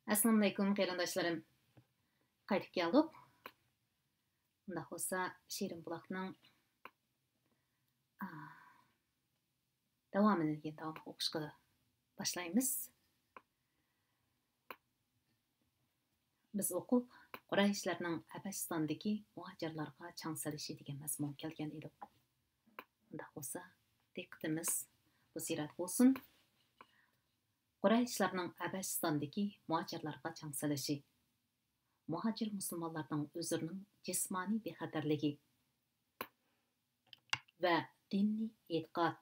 Assalamu alaykum qarindoshlarım. Qaytib keldik. Unda bo'lsa Shirin buloqning davomini davom o'qishga boshlaymiz. Biz o'qib Qurayshlarning Habashistondagi muhojirlarga chang solishi degan mazmun kelgan edi. Unda bo'lsa diqqatimiz bu sirat bo'lsin. Qurayshlarning Habashistondagi muhojirlarga chang solishi. Muhacir musulmonlarning o'zlarining jismoniy bexatarligi va diniy e'tiqod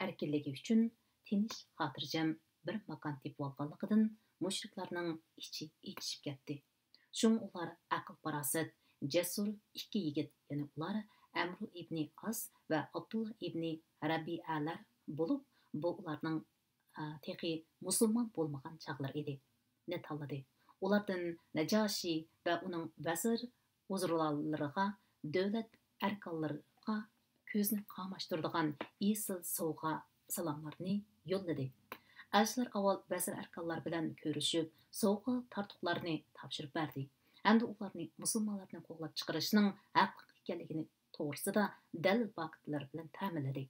erkinligi uchun tinch xotirjam bir makon tepib olganligidan mushriklarning ichi ichishib ketdi. Shun ular aql farosat jasur ikki yigit, ya'ni ular Amru ibn As va Abdullah ibn Rabi'alar bo'lib, bu ularning teqi musulmon bo'lmagan chaqlar edi. Ne tanladi. Ulardan Najashi va uning vazir uzurlariga, davlat arkonlariga ko'zni qamashtiradigan esil sovg'a salomlarni yo'lladi. Ashlar avval vazir arkonlar bilan ko'rishib, sovg'a tartuqlarni topshirib berdi. Hamda ularni musulmonlarni qo'llab chiqarishning haqiqiy ekanligini to'g'risida dalil faktlar bilan ta'minladi.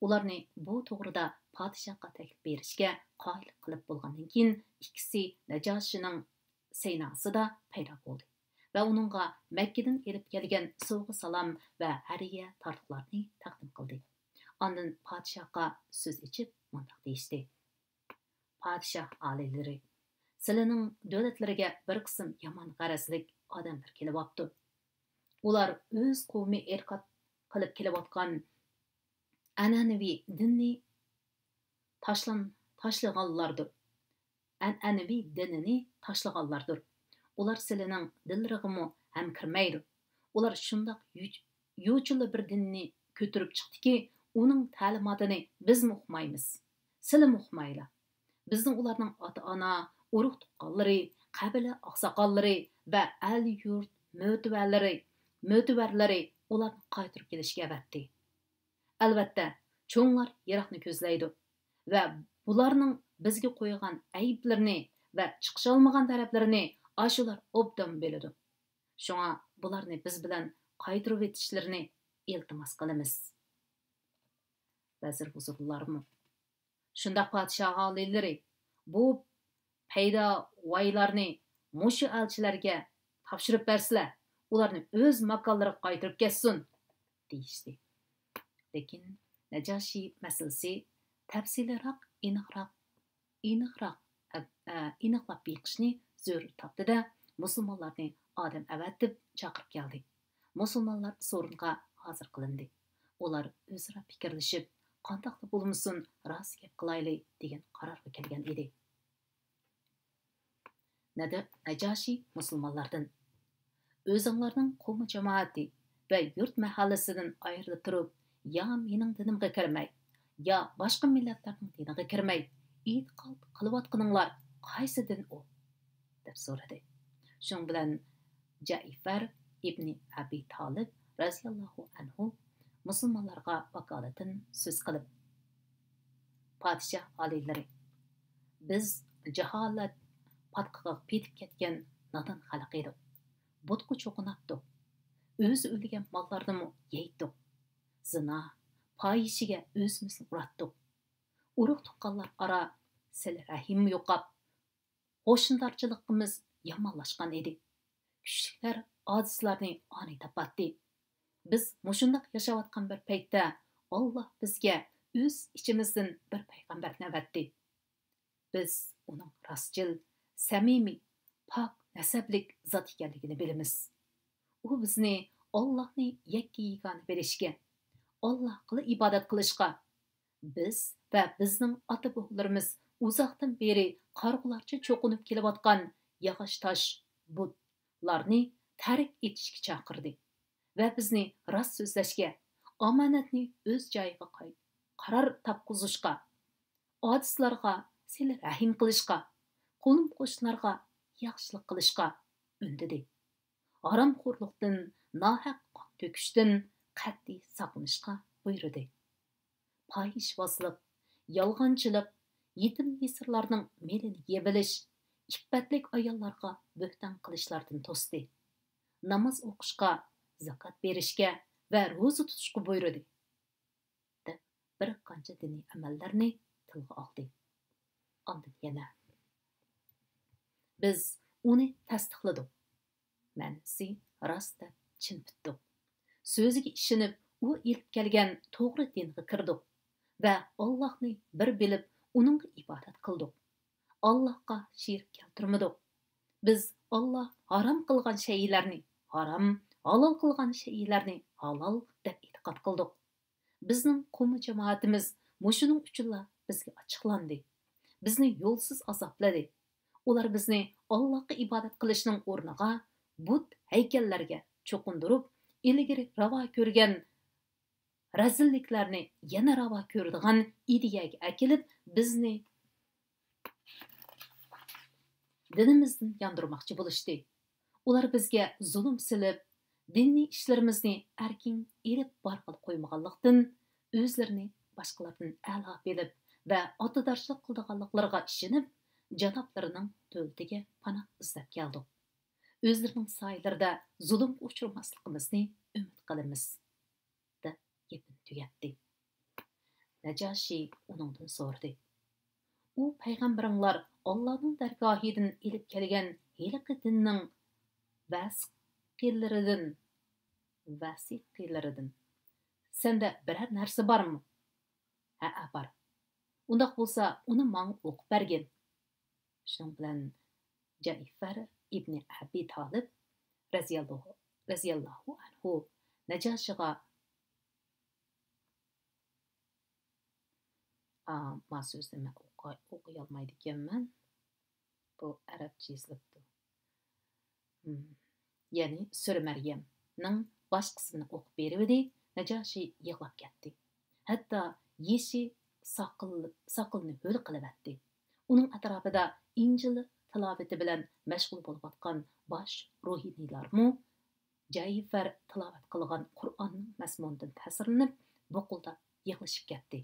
Ularni bu to'g'rida podshohga taklif berishga qoyil qilib bo'lgandan keyin ikkisi Najashining seynasida paydo bo'ldi va uningga Makkadan elib kelgan sovg'a salom va hadiya tartuqlarni taqdim qildi. Ondan podshohga so'z ichib mundaq deyishdi: Podshoh oliylari, sizlarning davlatlariga bir qism yomon g'arazlik odamlar kelyapti. Ular o'z qavmi erkat qilib kelayotgan an'anaviy dinni tashlaganlardir. An'anaviy dinini tashlaganlardir. Ular sizlarning dillariga ham kirmaydi. Ular shundoq yo'chili bir dinni ko'tarib chiqdiki, uning ta'limotini biz o'qimaymiz. Sizlar o'qimaylar. Bizning ularning ota-ona, urug' tuqqanlari, qabila oqsoqollari va al-yurt mo'tivarlari ularni qaytarib kelishga avatdi. Albatta, cho'nglar yiroqni ko'zlaydi va bularning bizga qo'ygan ayblarini va chiqisholmagan taraflarini ashular obdan biladi. Shunga bularni biz bilan qaytarib etishlarini iltimos qilamiz. Vazir huzurlarmi? Shunda podshoh oliylari bu paydo vaylarni mushu elchilarga topshirib bersizlar, ularni o'z makonlariga qaytarib ketsin deyishdi. Lekin Najashi masalasi tafsilroq aniqlab beqishni zarur topdi-da, musulmonlarni odam avatib chaqirib keldi. Musulmonlar so'ringa hozir qilindi. Ular o'zaro fikrlashib, qandoqli bo'lmasin rost gap qilayli degan qarorga kelgan edi. Najashi musulmonlardan o'zinglarning qavm jamoati va yurt mahallasidan ayrilib turib, ya mening dinimga kirmay, ya boshqa millatlarning diniga kirmay, e'tiqod qilayotganinglar qaysi din u? deb so'radi. Shun bilan Jaifar ibn Abi Talib raziyallohu anhu musulmonlarga vakolatan so'z qilib, podshoh oliylari, biz jaholat patqiga petib ketgan nodon xalq edik. Butqa cho'qinatdik. O'zi o'lgan mollarni yeydik. Zina, fohishiga o'zimizni uratdik. Urug' tuqqanlar ara sil rahim yo'qab, qo'shnidarchiligimiz yomonlashgan edi. Kuchliklar ojizlarni oni topatdi. Biz mushundaq yashayotgan bir paytda Alloh bizga o'z ichimizdan bir payg'ambar avatdi. Biz uning rostchil, samimiy, pok nasablik zot ekanligini bilamiz. U bizni Allohni yakka yegona bilishga, Allohga ibodat qilishga, biz va bizning ota-bobolarimiz uzoqdan beri qarg'ularcha cho'qinib kelayotgan yog'och tosh butlarni tark etishga chaqirdi va bizni rost so'zlashga, omonatni o'z joyiga qaror topqizishga, ojizlarga sil rahim qilishga, qo'lim qo'shnilarga yaxshilik qilishga undadi. Haromxo'rlikdan, nohaq qon to'kishdan qat'iy saqlanishga buyurdi. Fahishvozlik, yolg'onchilik, yetim yesirlarning melini yebilish, İffetlik ayollarga böhtan qilishlardan to'sdi. Namoz o'qishga, zakat berishga va ro'za tutishga buyurdi. deb bir qancha diniy amallarni tilga oldi. Ondan yana biz uni tasdiqladik. Ma'nosi rost deb chin tutdik. So'ziga ishonib, u ilib kelgan to'g'ri dinga kirdik va Allohni bir bilib, uningga ibodat qildik. Allohga sherik keltirmadik. Biz Alloh harom qilgan shaylarni harom, halol qilgan shaylarni halol deb e'tiqod qildik. Bizning qavm jamoatimiz mushuning uchunla bizga ochiqlandi. Bizni yo'lsiz azobladi. Ular bizni Allohga ibodat qilishning o'rniga but haykallarga cho'qindirib, ilgari ravo ko'rgan razilliklarni yana ravo ko'radigan ideyaga akilib, bizni dinimizdan yondirmoqchi bo'lishdi. Ular bizga zulm silib, diniy ishlarimizni erkin elib borqil qo'ymaganlikdan o'zlarini boshqalardan a'lo bilib va otadoshlik qildiganliklariga ishonib, janoblarining to'ltiga panoh izlab keldik. O'zlarining soylarida zulm uchirmasligimizni umid qilamiz. deb gapini tugatdi. Najoshi uningdan so'radi. U payg'ambaringlar Allohning dargohidan ilib kelgan hiliqi dinning vasiqilaridan senda biror narsa bormi? Ha, bor. Undaq bo'lsa, uni menga o'qib bergin. Shuning bilan Jaifar ibn Abi Talib raziyallohu anhu Najoshiga ma so'zni men o'qiy olmaydi ekanman. Bu arabcha yozilibdi. Ya'ni Sura Maryamning bosh qismini o'qib berdi. Najoshi yig'lab ketdi. Hatto yeshi saqilni ho'l qilib etdi. Uning atrofida Injil tilovati bilan mashg'ul bo'lib atgan bosh ruhiylarmu Jaifar tilovat qilgan Qur'onning mazmunidan ta'sirlanib, buqulda yig'lashib ketdi.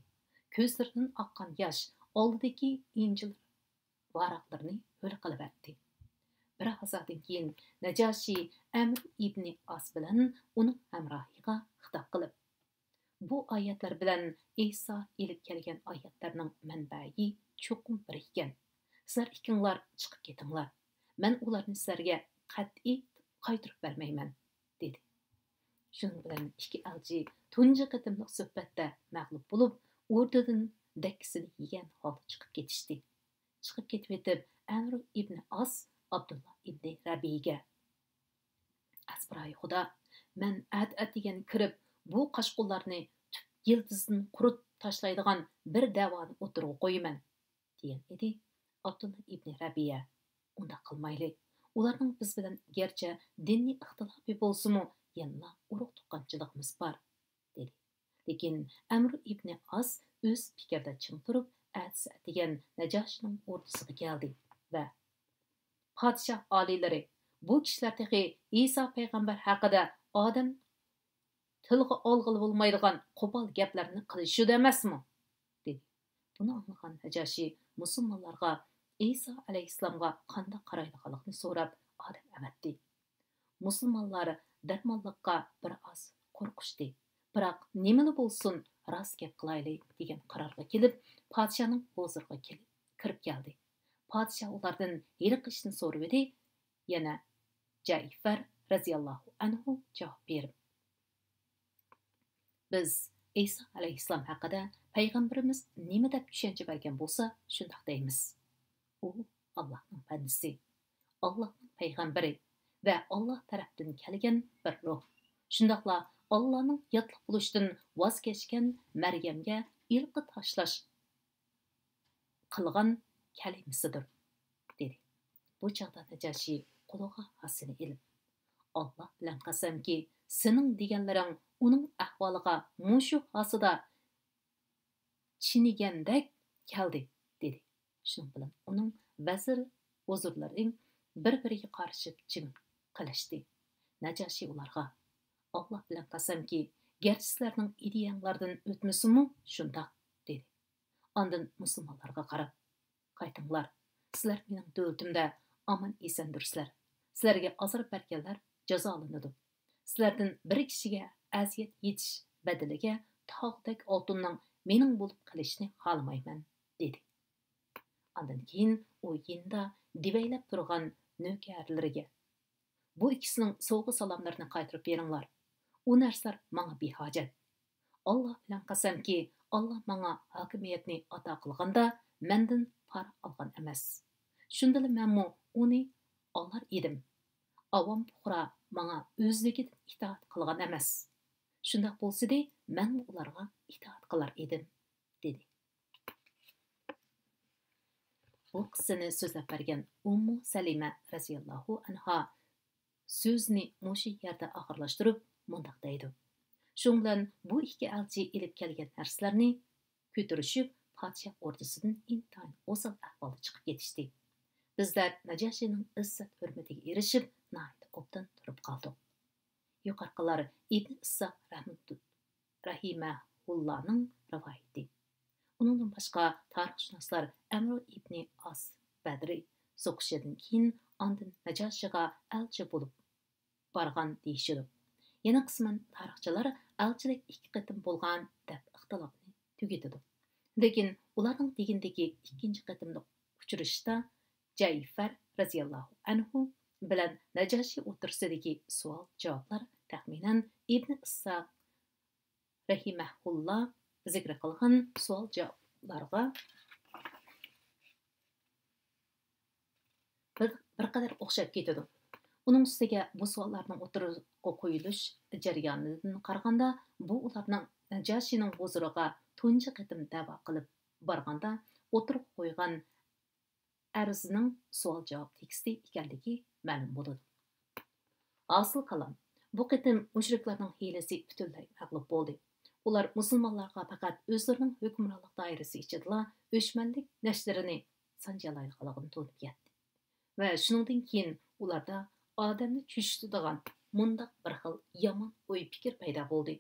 Ko'zlaridan oqqan yosh oldidagi Injil varaqlarini ho'l qilib etdi. Bir vaqtdan keyin Najoshi Amr ibn As bilan uning hamrohiga xitob qilib, bu oyatlar bilan İsa elib kelgan oyatlarning manbai cho'qim bir ekan. Sizlar ikkinglar chiqib ketinglar. Men ularni sizlarga qat'iy qaytarib bermayman, dedi. Shuning bilan ikki elchi tunji qatimliq suhbatda mag'lub bo'lib, o'rtadan dakkisini yegan holda chiqib ketishdi. Chiqib ketib etib, Amr ibn As Abdullah ibn Rabiga asbiray xudo, men at-atigan kirib, bu qashqullarni yıldızdan qurut tashlaydigan bir davoni o'tirib qo'yaman, degan edi. Abdullah ibn Rabiya unda qilmayli. Ularning biz bilan gerçi diniy ixtilofi bo'lsa-mu, yana urug' tuqqanchiligimiz bor, dedi. Lekin Amr ibn As o'z fikrida ching turib, at-atigan Najoshining o'rtasiga keldi va podshoh oliylari, bu kishilar tehi İsa payg'ambar haqida odam tilga olg'ili bo'lmaydigan qo'pol gaplarni qilishudi emasmi? dedi. Buni anglagan Najoshi musulmonlarga İsa alayhissalomga qanday qaraydiganligini so'rab odam avatdi. Musulmonlar darmonlikqa bir oz qo'rqishdi. Biroq nimani bo'lsin rost gap qilayli degan qarorga kelib, podshohning huzuriga kirib keldi. Podshoh ulardan hiliq ishni so'rab edi. Yana Jaifar raziyallohu anhu javob berib, biz İsa alayhissalom haqida payg'ambarimiz nima deb tushuncha bergan bo'lsa, shunday deymiz. U Allohning bandisi, Allohning payg'ambari va Alloh tarafdan kelgan bir ruh. Shundaqla Allohning yotliq bo'lishdan voz kechgan Maryamga ilqi tashlash qilgan kalimasidir, dedi. Bu chaqda Najoshi qo'liga hasini ilib, Alloh bilan qasamki, sening deganlaring uning ahvoliga mushu hasida chinigandek keldi, dedi. Shuning bilan uning vazir huzurlari bir-biriga qarshi jim qilishdi. Najoshi ularga, Alloh bilan qasamki, garchi sizlarning ideyanglardan o'tmasimu shundoq, dedi. Ondan musulmonlarga qarab, qaytinglar, Sizlar mening dövlətimdə aman esendirsizlar. Sizlarga azırıb berkenler jazolanadi. Sizlardan bir kishiga aziyat yetish badaliga tog'dek oltinning mening bo'lib qolishini xohlamayman, dedi. Ondan keyin u yinda divaylab turgan nökərlariga: "Bu ikkisining sovg'a salomlarini qaytarib beringlar. U narsalar menga behojat. Alloh bilan qasamki, Alloh menga hokimiyatni ato qilganda mendan pora olgan emas. Shundala menmu uni olar edim. Avam puqra menga o'zligidan itoat qilgan emas. Shundoq bo'lsa-da, men ularga itoat qilar edim", dedi. Bu qissani so'zlab bergan Ummu Salima radhiyallohu anha so'zni mushu yerda oxirlashtirib mundaq deydi: "Shun bilan bu ikki elchi ilib kelgan narsalarni ko'tarishib podshoh o'rdisidan intayin o'sal ahvolda chiqib ketishdi. Bizlar Najoshining izzat hurmatiga erishib, nayt obdan turib qoldik." Yuqorqilar Ibn Issoq rahimahullohning rivoyati. Uningdan boshqa tarixshunoslar Amr ibn As Badri so'qishidan keyin ondan Najoshiga elchi bo'lib borgan deyishadi. Yana qisman tarixchilar elchilik ikki qatim bo'lgan deb ixtilofni tugatadi. Lekin ularning degindagi ikkinchi qatimda uchrashishda Jayfar radhiyallohu anhu bilan Najoshi o'tirsidagi savol-javoblar taxminan Ibn Issoq rahimahulloh zikr qilgan savol-javoblarga bir qadar o'xshab ketadi. Uning ustiga bu savollarning o'tirga qo'yilish jarayonidan qaraganda, bu ularning Najoshining huzuriga tunji qatim da'vo qilib borganda o'tirib qo'ygan arzining savol-javob teksti ekanligi ma'lum bo'ladi. Asıl kalam, bu qatim mushriklarning hilasi butunlay mag'lub bo'ldi. Ular musulmonlarga faqat o'zlarining hukmronlik doirasi ichida o'chmanlik nashlarini sanjalaydiganligini to'lib yetdi. Va shuningdan keyin ularda odamni tushitadigan mundaq bir xil yomon o'y fikr paydo bo'ldi.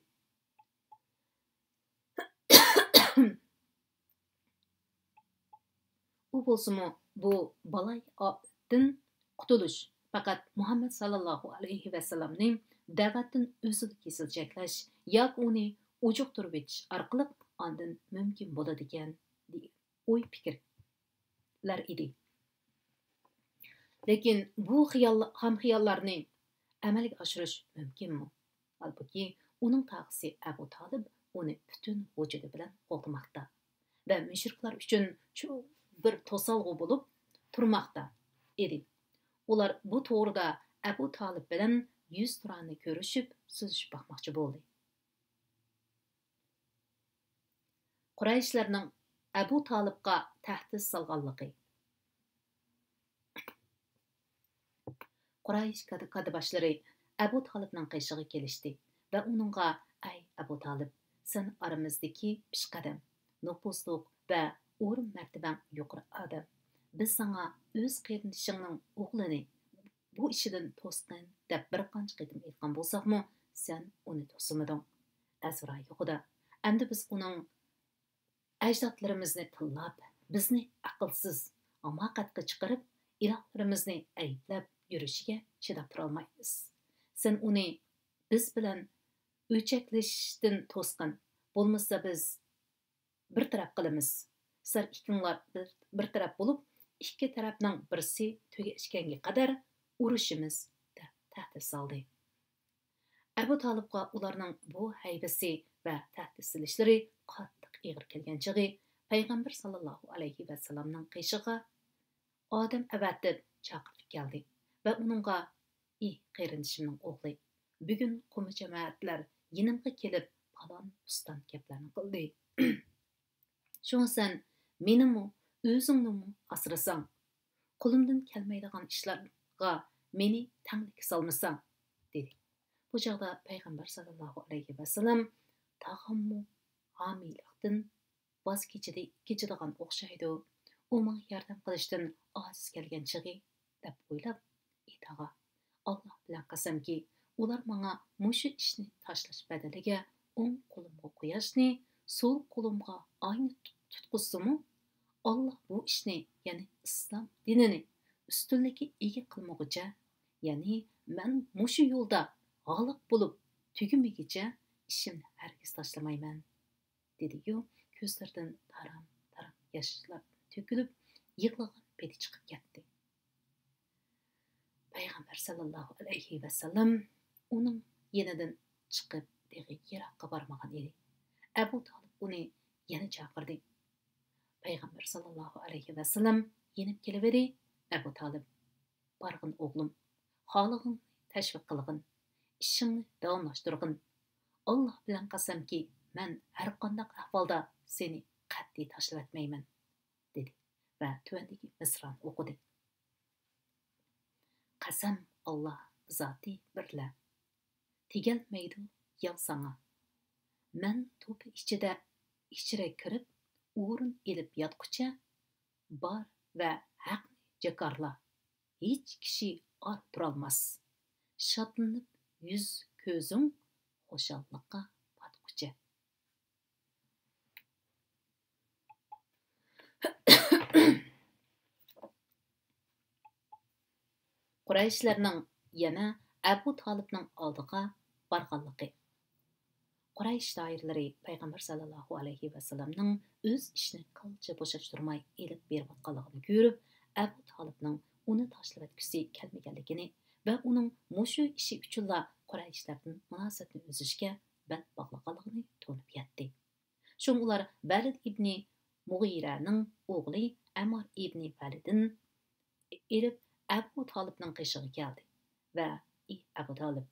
U bo'lsa-mu bu balaydan qutulish faqat Muhammad sallallohu alayhi va sallamning da'vatdan o'zini kesilchaklash yoki uni ujuq turib etish orqali ondan mumkin bo'ladi ekan degan o'y fikrlar edi. Lekin bu xiyollarni amalga oshirish mumkinmi? Albatta, uning tog'isi Abu Talib uni butun vujudi bilan qo'llamoqda va mushriklar uchun bir to'salg'u bo'lib turmoqda edi. Ular bu to'g'rida Abu Talib bilan yuz turani ko'rishib, so'zlashib bakmoqchi bo'ldi. Qurayshlarning Abu Talibga tahdid solganligi. Quraysh qadiboshlari Abu Talibning qishig'iga kelishdi va uningga: "Ey Abu Talib, sen aramizdagi pishqadam, nupusliq va o'rin martabang yuqori odam. Biz sana o'z qarindishingning o'g'lini bu ishidan to'sqin deb bir qancha qatim aytgan bo'lsaqmi, sen uni to'simading. Azra yo'qida. Endi biz uning ajdodlarimizni tillab, bizni aqlsiz, hamoqatga chiqarib, ilohlarimizni ayblab yurishiga chidab turolmaymiz. Sen uni biz bilan o'chaklashishdan to'sqin, bo'lmasa biz bir taraf qilamiz. Sizlar ikkinglar bir taraf bo'lib, ikki tarafning birisi tugashganga qadar urushimiz deb tahdid soldi." Abu Talibga ularning bu haybasi va tahdid silishlari qattiq ig'ir kelgan chig'i payg'ambar sallallohu alayhi va sallamning qishig'iga odam avatib chaqirib keldi va uningga: "Ey qarindishimning o'g'li, bugun qumi jamoatlar yinimga kelib falon ustan gaplarni qildi. Shunga sen menimi o'zingni asrasang, qo'limdan kelmaydigan ishlarga meni tanglik solmasang", dedi. Bu chog'da payg'ambar sallallohu alayhi va sallam tag'ammu homiylikdan voz kechadigan o'xshaydi. U menga yordam qilishdan ojiz kelgan chig'i deb o'ylab, itaga Alloh bilan qasamki, ular menga mushu ishni tashlash badaliga o'ng qo'limga quyoshni, so'l qo'limga oyni tutqizsimi, Allah bu ishni, ya'ni islom dinini ustunlikka ega qilmoqcha, ya'ni men mushu yo'lda g'olib bo'lib tugamaguncha ishimni hargiz tashlamayman, dedi-yu, ko'zlaridan taram yoshlar to'kilib, yig'lagan peti chiqib ketdi. Payg'ambar sallallohu alayhi vasallam uning yenidan chiqib, yiroqqa bormagan edi. Abu Talib uni yana chaqirdi. Payg'ambar sallallohu alayhi vasallam yenib keliveri. Abu Talib, barg'in o'g'lim, xolig'in tashviq qilg'in, ishingni davomlashtirg'in. Alloh bilan qasamki, men har qanday ahvolda seni qat'iy tashlamayman, dedi va tuvandagi misrani o'qidi. Qasam Allah zoti birla, tegelmaydi yal sana. Men to'pi ichida ichira kirib, o'rin elib yotqucha, bor va haqni jakarla. Hech kishi or turolmas. Shotlanib yuz ko'zing xushalliqqa patqucha. Qurayshlarning yana Abu Talibning oldiga borganligi. Quraysh doiralari Payg'ambar sallallohu alayhi vasallamning o'z ishini qilcha bo'shashtirmay elib berayotganligini ko'rib, Abu Talibning uni tashlab o'tgisi kelmaganligini va uning mushu ishi uchunla Qurayshlardan munosabatni uzishga bel bog'laganligini to'nib yetdi. Shung ular Valid ibn Mughiraning o'g'li Amr ibn Validin erib Abu Talibning qishig'iga keldi va Abu Talib,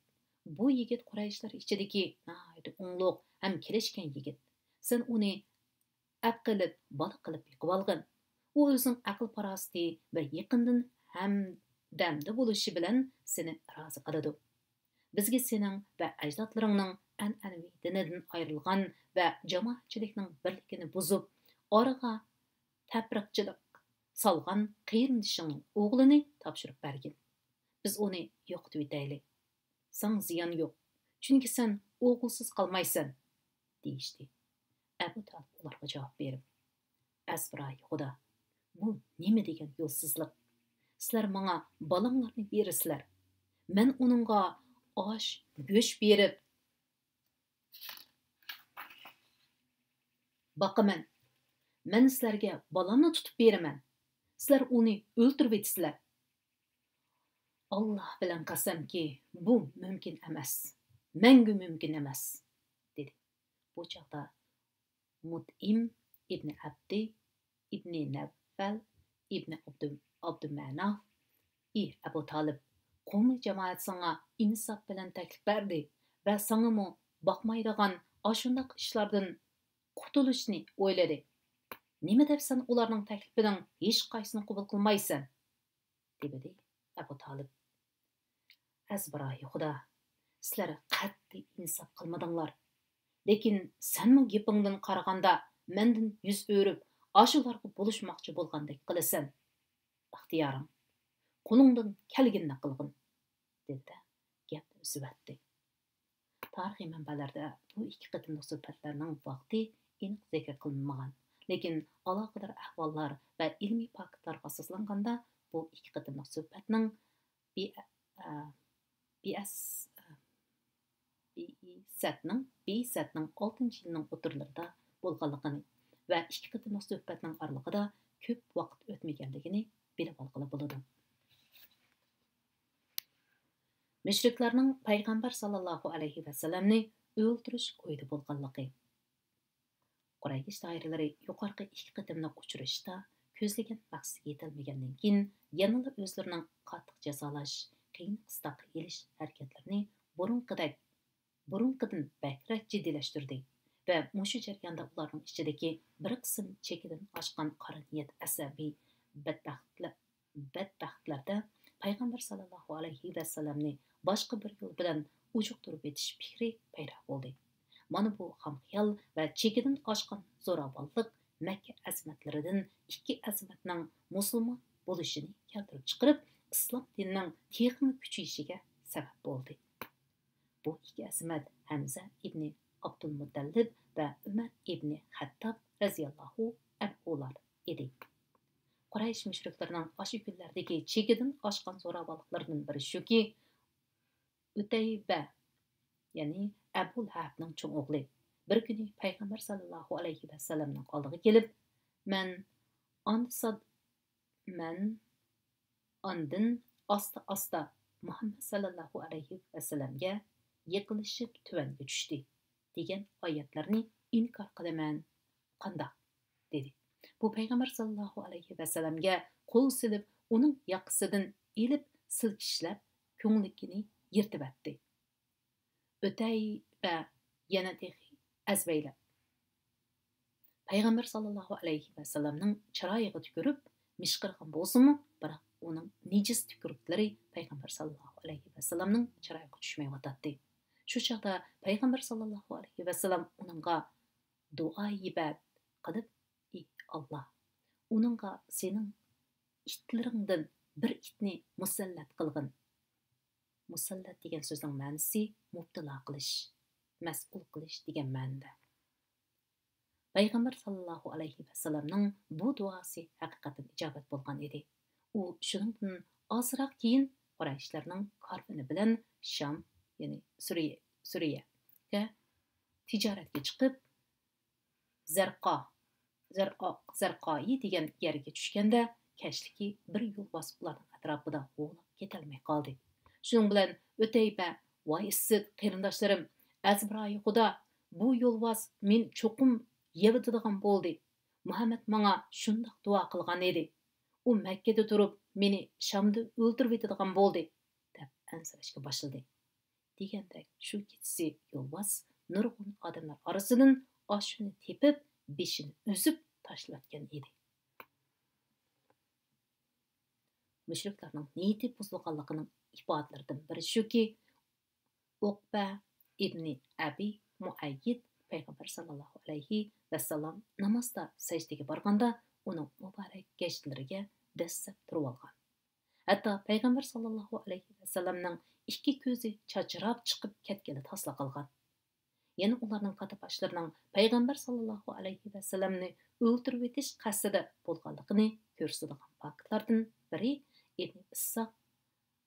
bu yigit Qurayshlar ichidagi o'ngloq ham kelishgan yigit. Sen uni aqilib, bola qilib yiqib olgin. U o'zing aql parasti va yaqindan ham damda bo'lishi bilan seni rozi qiladi. Bizga sening va ajdodlaringning an'anaviy dinidan ayrilgan va jamoatchilikning birligini buzib, oraga tafriqchilik salgan qiyindishingning o'g'lini topshirib bergin. Biz uni yo'qitib etaylik. Sen ziyon yo'q. Chunki sen o'g'ilsiz qolmaysan, deyishdi. Abu Talib ularga javob berib, Asbiray Xudo, bu nima degan yo'lsizlik? Sizlar menga balanglarni berisizlar. Men uningga osh, go'sht berib boqaman. Men sizlarga balamni tutib beraman. Sizlar uni o'ltirib etisizlar. Allah bilan qasamki, bu mumkin emas. Menga mumkin emas, dedi. Bu chaqda Mut'im ibn Abdi ibn Navfal ibn Abdümanaf Abu Talib qavmi jamoat sana insof bilan taklif berdi va sanamo boqmaydigan ashundaq ishlardan qutulishni o'yladi. Nima deb sen ularning taklifining hech qaysini qabul qilmaysan? dedi Abu Talib. Azbiray Xudo, sizlar qat'iy insof qilmadinglar. Lekin senmi gapingdan qaraganda mendan yuz o'rib, ashularga bo'lishmoqchi bo'lgandek qilasan. Ixtiyoring, qo'lingdan kelganini qilgin, dedi. Gapni uzatdi. Tarixiy manbalarda bu ikki qatimliq suhbatlarning vaqti aniq zikr qilinmagan. Lekin aloqador ahvollar va ilmiy faktlarga asoslanganda bu ikki qatimliq suhbatning Bi'satning 6-yilning o'tirlarida bo'lganligini va ikki qatimliq suhbatning oralig'ida ko'p vaqt o'tmaganligini bilib olg'ili bo'ladi. Mushriklarning payg'ambar sallallohu alayhi vasallamni o'ldirish o'yida bo'lganligi. Quraysh doiralari yuqorqi ikki qatimliq uchrashda ko'zlagan maqsadga yetilmagandan keyin yanada o'zlarining qattiq jazolash, qiyin qistoqqa elish harakatlarini burunqidan bakrak jiddiylashtirdi va mushu jarayonda ularning ichidagi bir qism chekidan oshgan qora niyat asabiy badbaxtlarda payg'ambar sallallohu alayhi vasallamni boshqa bir yo'l bilan ujuqtirib etish fikri paydo bo'ldi. Mana bu xomxayol va chekidan oshgan zo'ravonlik Makka azmatlaridan ikki azmatning musulmon bo'lishini keltirib chiqarib, islom dinining texnik kuchayishiga sabab bo'ldi. Bu ikki azmat Hamza ibn Abdulmuttalib va Umar ibn Xattob raziyallohu anhular edi. Quraysh müşriklarining aşı kunlardagi chekidan oshgan zo'ravonliklaridan biri shuki, Utayba, ya'ni Abu Lahabning cho'ng o'g'li, bir kuni payg'ambar sallallohu alayhi vasallamning oldiga kelib, "Men ansad men andin asta Muhammad sallallohu alayhi vasallamga yiqilishib tuvanga tushdi" degan oyatlarni inkor qilaman. Qandoq? dedi. Bu payg'ambar sallallohu alayhi vasallamga qo'l silib, uning yoqasidan ilib silkishlab, ko'nglikini yirtibdi. O'tayba yana texi azbaylab payg'ambar sallallohu alayhi vasallamning chiroyiga tükürib mishqirgan bo'lsa-mu, biroq uning nejis tükürüklari payg'ambar sallallohu alayhi vasallamning chiroyiga tushmayotdi. Shu chaqda payg'ambar sallallohu alayhi vasallam uningga duo-ibat qilib, "Ey Alloh, uningga sening itlaringdan bir itni musallat qilgin." Musallat degan so'zning ma'nosi mubtalo qilish, mas'ul qilish degan ma'noda. Payg'ambar sallallohu alayhi vasallamning bu duosi haqiqatan ijobat bo'lgan edi. U shuningdan ozroq keyin Qurayshlarning karvoni bilan Sham, ya'ni Suriyaga tijoratga chiqib, Zarqoi degan yerga tushganda, kashliki bir yo'l bosib ularning atrofida o'g'lab ketolmay qoldi. Shuning bilan O'tayba, "Voy issiq qarindoshlarim, azbroyi xudo, bu yo'lbos men cho'qim yevitadigan bo'ldi. Muhammad menga shundoq duo qilgan edi. U Makkada turib, meni Shamda o'ldirib etadigan bo'ldi" deb ansirashga boshladi. Degandek, shu kechasi yo'lbos nurg'un odamlar orasidan oshini tepib, beshini uzib tashlatgan edi. Mushriklarning niyati buzilganligining ifodalaridan biri shuki, Uqba ibn Abi Muayyid payg'ambar sallallohu alayhi vasallam namozda sajdaga borganda uning muborak gashtlariga dassab turib olgan. Hatto payg'ambar sallallohu alayhi vasallamning ikki ko'zi chachirab chiqib ketgani tasla qilgan. Yana ularning qataboshlarining payg'ambar sallallohu alayhi vasallamni o'ldirib etish qasdida bo'lganligini ko'rsatadigan faktlardan biri Ibn Issoq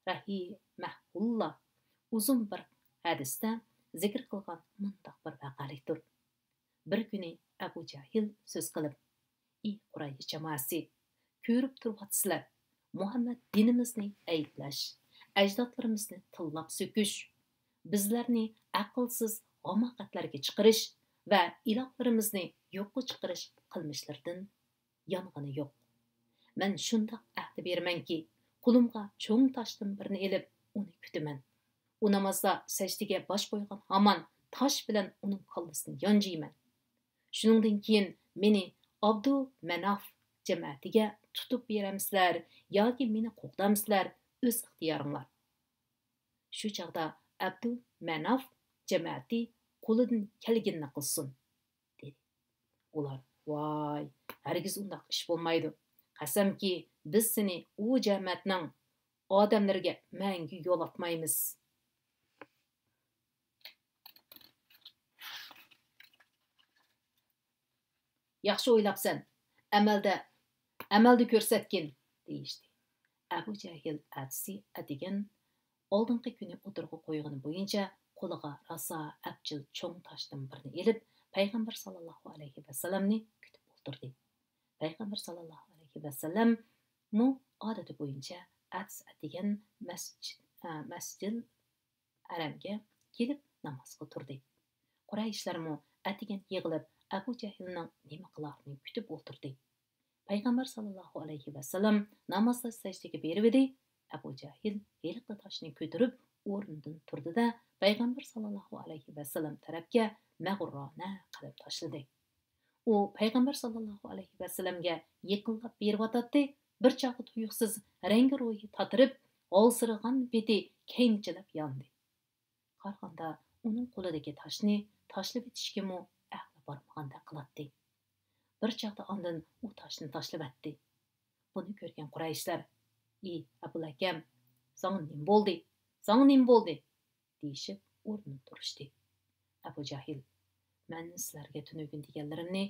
rahimahulloh uzun bir hadisda zikr qilgan mundoq bir vaqalikdir. Bir kuni Abu Jahil so'z qilib, "Ey Quraysh jamoasi, ko'rib turibsizlar, Muhammad dinimizni ayblash, ajdodlarimizni tillab so'kish, bizlarni aqlsiz hamoqatlarga chiqarish va ilohlarimizni yo'qqa chiqarish qilmishlaridan yong'ini yo'q. Men shundoq ahd beramanki, qo'limga cho'ng toshdan birini elib, uni kutaman. U namozda sajdaga bosh qo'ygan hamon tosh bilan uning qallasini yonjiyman. Shuningdan keyin meni Abdu Manaf jamoatiga tutib beramsizlar yoki meni qo'g'damsizlar, o'z ixtiyoringlar." Shu chaqda Abdu Manaf jamoati qo'lidan kelganini qilsin, dedi. Ular, "Voy, hargiz undaq ish bo'lmaydi. Qasamki, biz seni u jamoatning odamlariga mangu yo'l atmaymiz." "Yaxshi o'ylabsan, amalda ko'rsatgin", deyishdi. Abu Jahil atsi degan oldingi kuni o'tirg'i qo'ygani bo'yicha qo'liga rosa abjil cho'ng toshdan birini elib, payg'ambar sallallohu alayhi vasallamni kutib o'tirdi. Payg'ambar sallallohu alayhi vasallam mu odati bo'yicha ats degan masjid haramga kelib namozga turdi. Qurayshlarmu atigan yig'ilib Abu Jahilning nima qilarini kutib o'tirdi. Payg'ambar sallallohu alayhi vasallam namozda sajdaga berib edi. Abu Jahil yeliqli toshni ko'tarib o'rnidan turdi-da, payg'ambar sallallohu alayhi vasallam tarafga mag'rurona qadam tashladi. U payg'ambar sallallohu alayhi vasallamga yaqinlab berib bir chaqda tuyuqsiz rangi ro'yi tatirib, olsirg'an beti kengchilab yondi. Qarg'anda uning qo'lidagi toshni tashlab etishga mu ahli bormaganda qiladi. Bir chaqda ondan u toshni tashlab etdi. Buni ko'rgan Qurayshlar, "Ey Abu Lakam, sana nim bo'ldi? Sana nim bo'ldi?" deyishib o'rnidan turishdi. Abu Jahil, "Men sizlarga tunugin deganlarimni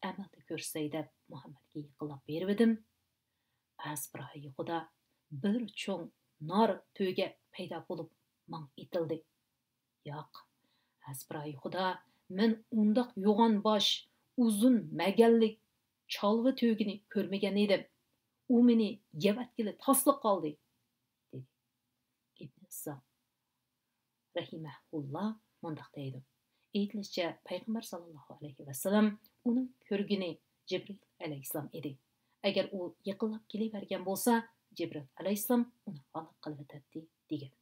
amalda ko'rsay deb Muhammadga yaqinlab berib edim. Әз-бір ұйқыда bir çoğ nar төге пайда болып маң етілді. Yo'q, әз-бір ұйқыda мен ұндақ yo'g'on bosh, uzun мәгәлlik chalg'i tөгini ko'rmagan edim. U meni yevatkili tasliq qoldi, dedi. İbn İsa rahimahullah mundaq deydi. Aytilishicha, payg'ambar sallallohu alayhi vasallam uni ko'rgini Jibril alayhissalom edi. Agar u yiqilib kelavergan bo'lsa, Jibril alayhissalom uni halok qilib o'tadi degan.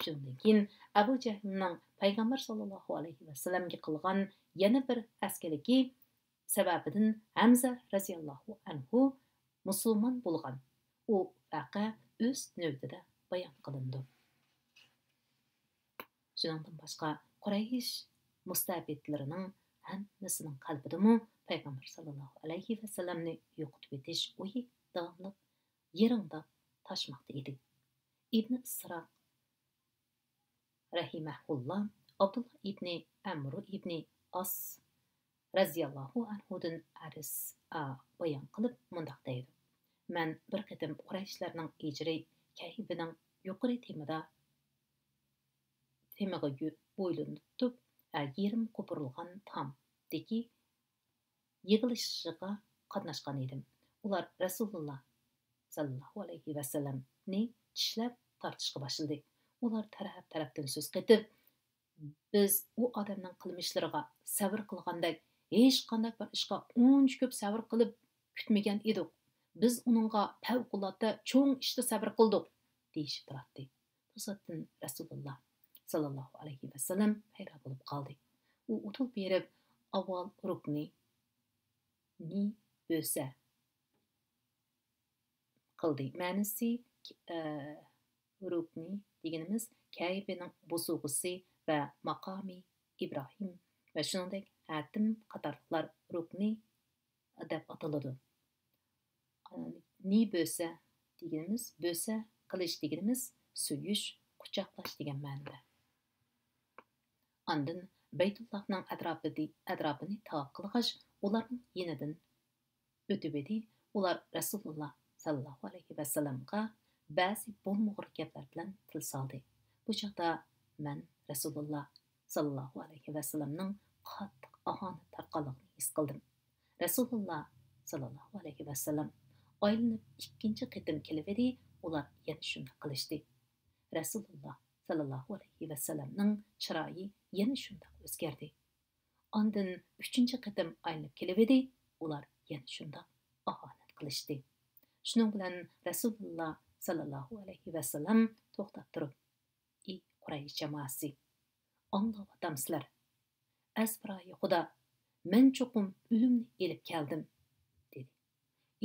Shundan keyin Abu Jahlning payg'ambar sallallohu alayhi vasallamga qilgan yana bir askaligi sababidan Hamza radhiyallohu anhu musulmon bo'lgan. U vaqa o'z navbatida bayon qilindi. Shundan boshqa Quraysh mustabidlarining hammasining qalbidami payg'ambar sallallohu alayhi vasallamni yo'qotib etish o'yi davomli yeringda tashmoqda edi. Ibn Isroq rahimahullah Abdullah ibn Amr ibn As radhiyallohu anhudan aris bayon qilib mundaq deydi. Men bir qatim Qurayshlarning ijri kayfining yuqori temaga bo'ylanib tutib, yerim qo'pirilgan tamdagi yig'ilishiga qatnashgan edim. Ular Rasululloh sallallohu alayhi vasallamni tishlab tortishga boshladi. Ular taraf-tarafdan so'z qetib, biz u odamning qilmishlariga sabr qilgandek, hech qanday bir ishga uncha ko'p sabr qilib kutmagan edik. Biz uningga favqulodda cho'ng ishda sabr qildik, deyishib turardi. To'satdan Rasululloh sallallohu alayhi vasallam hayra bo'lib qoldi. U o'tib berib, avval rukni ni bo'lsa qildi. Ma'nosi rukni deganimiz kayfining busug'isi va maqomi Ibrohim va shuningdek hatim qatorliqlar rukni deb ataladi. Ni bo'lsa deganimiz, bo'lsa qilish deganimiz suyish, quchoqlash degan ma'noda. Ondan Baytullohning atrofini tavof qilgach, ularning yenidan o'tib edi. Ular Rasululloh sallallohu alayhi vasallamga ba'zi bo'lmag'ur gaplar bilan til soldi. Bu chaqda men Rasululloh sallallohu alayhi vasallamning qattiq ohoni tarqalganini his qildim. Rasululloh sallallohu alayhi vasallam aylanib ikkinchi qitim kelib edi. Ular yana shunday qilishdi. Rasululloh sallallohu alayhi vasallamning chiroyi yana shunday o'zgardi. Ondan uchinchi qitim aylanib kelib edi. Ular yana shunday ohonat qilishdi. Shuning bilan Rasululloh sallallohu alayhi vasallam to'xtab turib, ey Quraysh jamoasi, anglayapsizlar. Asfiroyi Xudo, men cho'qim o'limni elib keldim, dedi.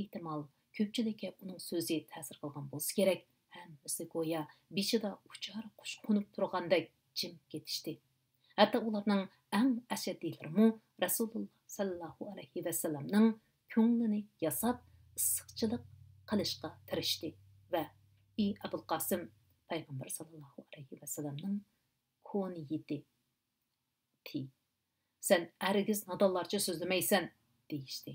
Ehtimol ko'pchilikka uning so'zi ta'sir qilgan bo'lsa kerak. Hammasi go'yo beshida uchar qush qo'nib turgandek jim ketishdi. Hatto ularning eng ashaddiylari Rasululloh sallallohu alayhi vasallamning ko'nglini yasab issiqchilik qilishga tirishdi va ey Abul Qasim, payg'ambar sallallohu alayhi vasallamning ko'ni yeti ti. Sen hargiz nadonlarcha so'zlamaysan, deyishdi.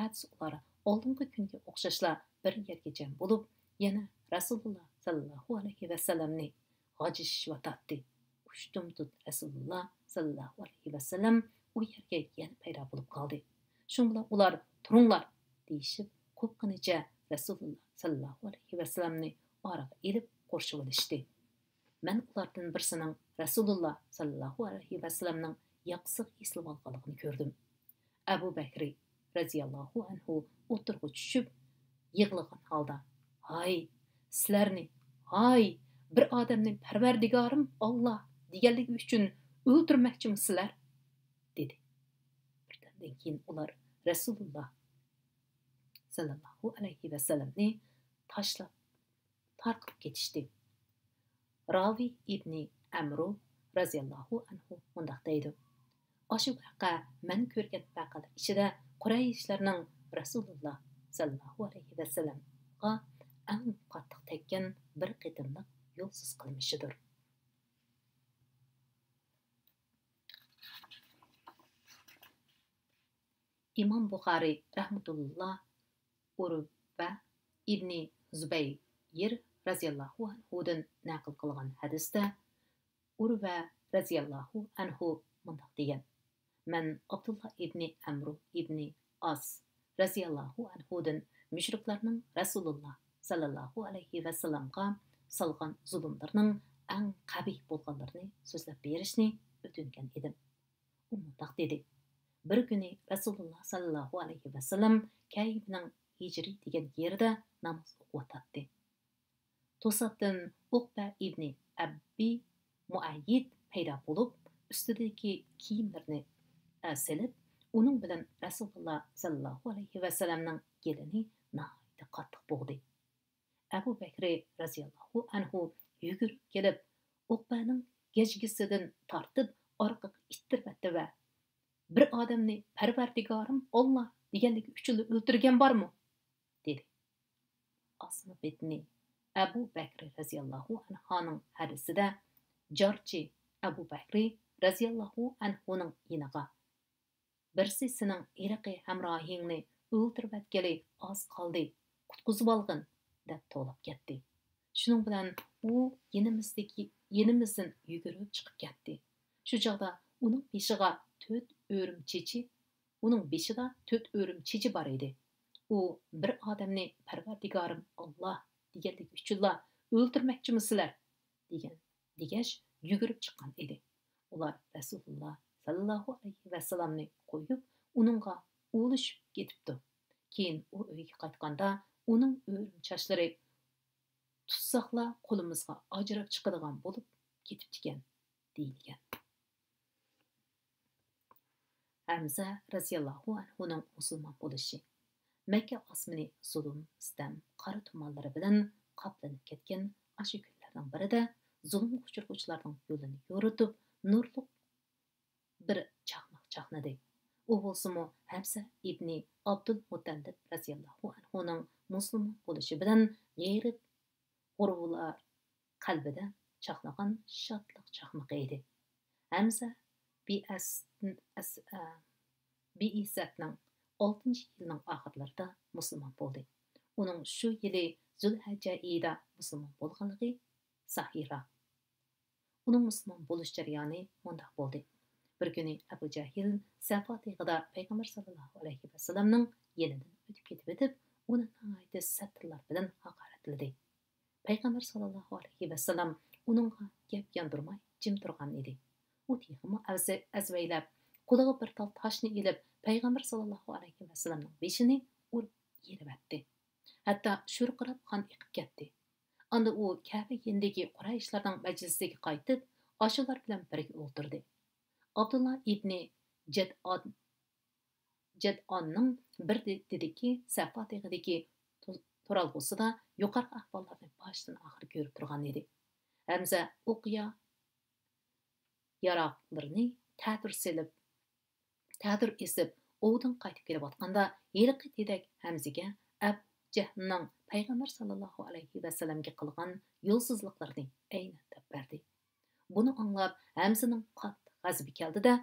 Atsi ular oldingi kunga o'xshashla bir yerga jam bo'lib, yana Rasululloh sallallohu alayhi vasallamni g'ajishvatdi. Ushtum tut Rasululloh sallallohu alayhi vasallam u yerga yana paydo bo'lib qoldi. Shun bilan ular turinglar deyishib, ko'pqinicha Rasululloh sallallohu alayhi vasallamni oraga ilib qo'rshib olishdi. Men ulardan birisining Rasululloh sallallohu alayhi vasallamning yaqsiq eslab olganligini ko'rdim. Abu Bakr radhiyallohu anhu o'tirg'i tushib, yig'lagan holda, "Hay, sizlarni, hay, bir odamning Parvardigorim Alloh deganligi uchun o'ldirmoqchimisizlar?" dedi. Birdan keyin ular Rasululloh sallallohu alayhi vasallamni tashlab tarqib ketishdi. Ravi ibn Amru radhiyallohu anhu mundaq deydi. Oshu vaqa men ko'rgan vaqalar ichida Qurayshlarning Rasululloh sallallohu alayhi vasallamga eng qattiq tekkan bir qitimliq yo'lsiz qilmishidir. İmam Buxari rahmetullah Urva İbni Zübeyir raziyallahu anhudan naql qilgan hadisda Urva raziyallahu anhu mundaq degan: "Men Abdullah ibni Amr ibni As raziyallahu anhudan müşriklarning Rasululloh sallallohu alayhi va sallamga salgan zulmlarning eng qabih bo'lganlarini so'zlab berishni o'tingan edim." U mundaq dedi: "Bir kuni Rasululloh sallallohu alayhi va sallam Kayibning Hijri degan yerda namoz o'qiyotdi. To'satdan Uqba ibni Abbi Muayyid paydo bo'lib, ustidagi kiyimlarini silib, uning bilan Rasululloh sallallohu alayhi va sallamning gelini nihoyatda qattiq bo'g'di. Abu Bakr raziyallohu anhu yugurib kelib, Uqbaning gejgisidan tortib orqaga ittirbatdi va bir odamni Parvardigorim Alloh deganligi uchun o'ltirgan bormi? dedi. Asma betni Abu Bakr raziyallohu anhuning hadisida Jorchi Abu Bakr raziyallohu anhuning yiniga birsi sening irqi hamrohingni o'ltirbatgani oz qoldi, qutqizib olgin deb to'lab ketdi. Shuning bilan u yenimizdan yugurib chiqib ketdi. Shu chog'da uning beshida 4 o'rim chechi bor edi. U bir odamni Parvardigorim Alloh deganlik uchunla o'ltirmoqchimisizlar degach yugurib chiqqan edi. Ular Rasululloh sallallohu alayhi va sallamni qo'yib, uningga o'lishib ketibdi. Keyin u uyga qaytganda uning o'rim chochlari tutsaqla qo'limizga ajrab chiqadigan bo'lib ketibdi ekan deyilgan. Hamza raziyallohu anhuning musulmon bo'lishi Makka osmini zulm, sitam, qora tumanlari bilan qoplanib ketgan ashu kunlarning birida zulm uchiruvchilarning yo'lini yo'ritib, nurliq bir chaqmoq chaqnadi. U bo'lsa-mu Hamza ibni Abdul Muttalib raziyallohu anhuning musulmon bo'lishi bilan g'ayrib g'uruvlar qalbida chaqnagan shodlik chaqmoqi edi. Hamza bi'isatning 6-yilning oxirlarida musulmon bo'ldi. Uning shu yili Zulhajja oyida musulmon bo'lganligi sahira. Uning musulmon bo'lish jarayoni mundaq bo'ldi. Bir kuni Abu Jahil Safatig'ida Payg'ambar sallallohu alayhi va sallamning yenidan o'tib ketib, uni nihoyatda satrlar bilan haqoratladi. Payg'ambar sallallohu alayhi va sallam uningga gap yondirmay jim turgan edi. U tixmi azvaylab qo'liga bir tal toshni ilib Payg'ambar sallallohu alayhi va sallamning beshini urib yerbatdi. Hatto shurqirab qon iqib ketdi. Anda u Ka'ba yendagi Qurayshlarning majlisiga qaytib, oshular bilan birga o'tirdi. Abdullah ibni Jad'onning bir dediki, Safatig'idagi turalg'usida yuqorqi ahvollarni boshdan oxir ko'rib turgan edi. Hamza o'qiya yaroqlarini ta'dir esib, ovdan qaytib kelayotganda, yiliqi dedak Hamzaga Abu Jahlning Payg'ambar sallallohu alayhi va sallamga qilgan yo'lsizliklarini aynan deb berdi. Buni anglab, Hamzaning qattiq g'azabi keldi-da,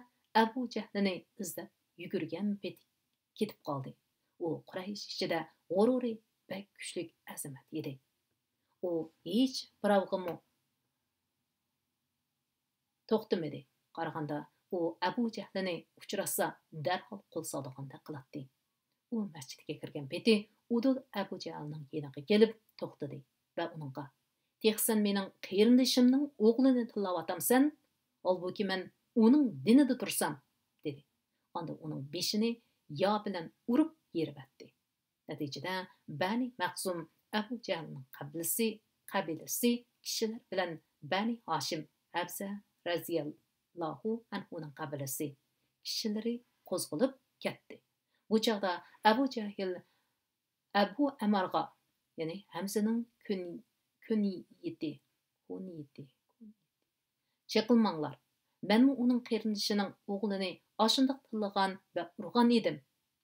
Abu Jahlni izlab yugurgan ketib qoldi. U Quraysh ichida g'ururi bek kuchli azamat edi. U hech birovga to'xtamadi. Qaraganda u Abu Jahlni uchrasa darhol qo'l soldiganda qiladi. U masjidga kirgan peti Udul Abu Jahlning yoniga kelib to'xtadi va uningga: "Texsan mening qarindishimning o'g'lini tillawatamsan, holbuki men uning dinida tursam", dedi. Onda uning beshini yo bilan urib yerbatdi. Natijada Bani Maqsum Abu Jahlning qabilasi kishilar bilan Bani Hashim Hamza raziyallohu anhuning qabilasi kishilari qo'zg'alib ketdi. Bu chog'da Abu Jahl Abu Amarga, ya'ni Hamzaning kuniyati chaqilmanglar. Menmi uning qarindishining o'g'lini ashundaq tillagan va urgan edim,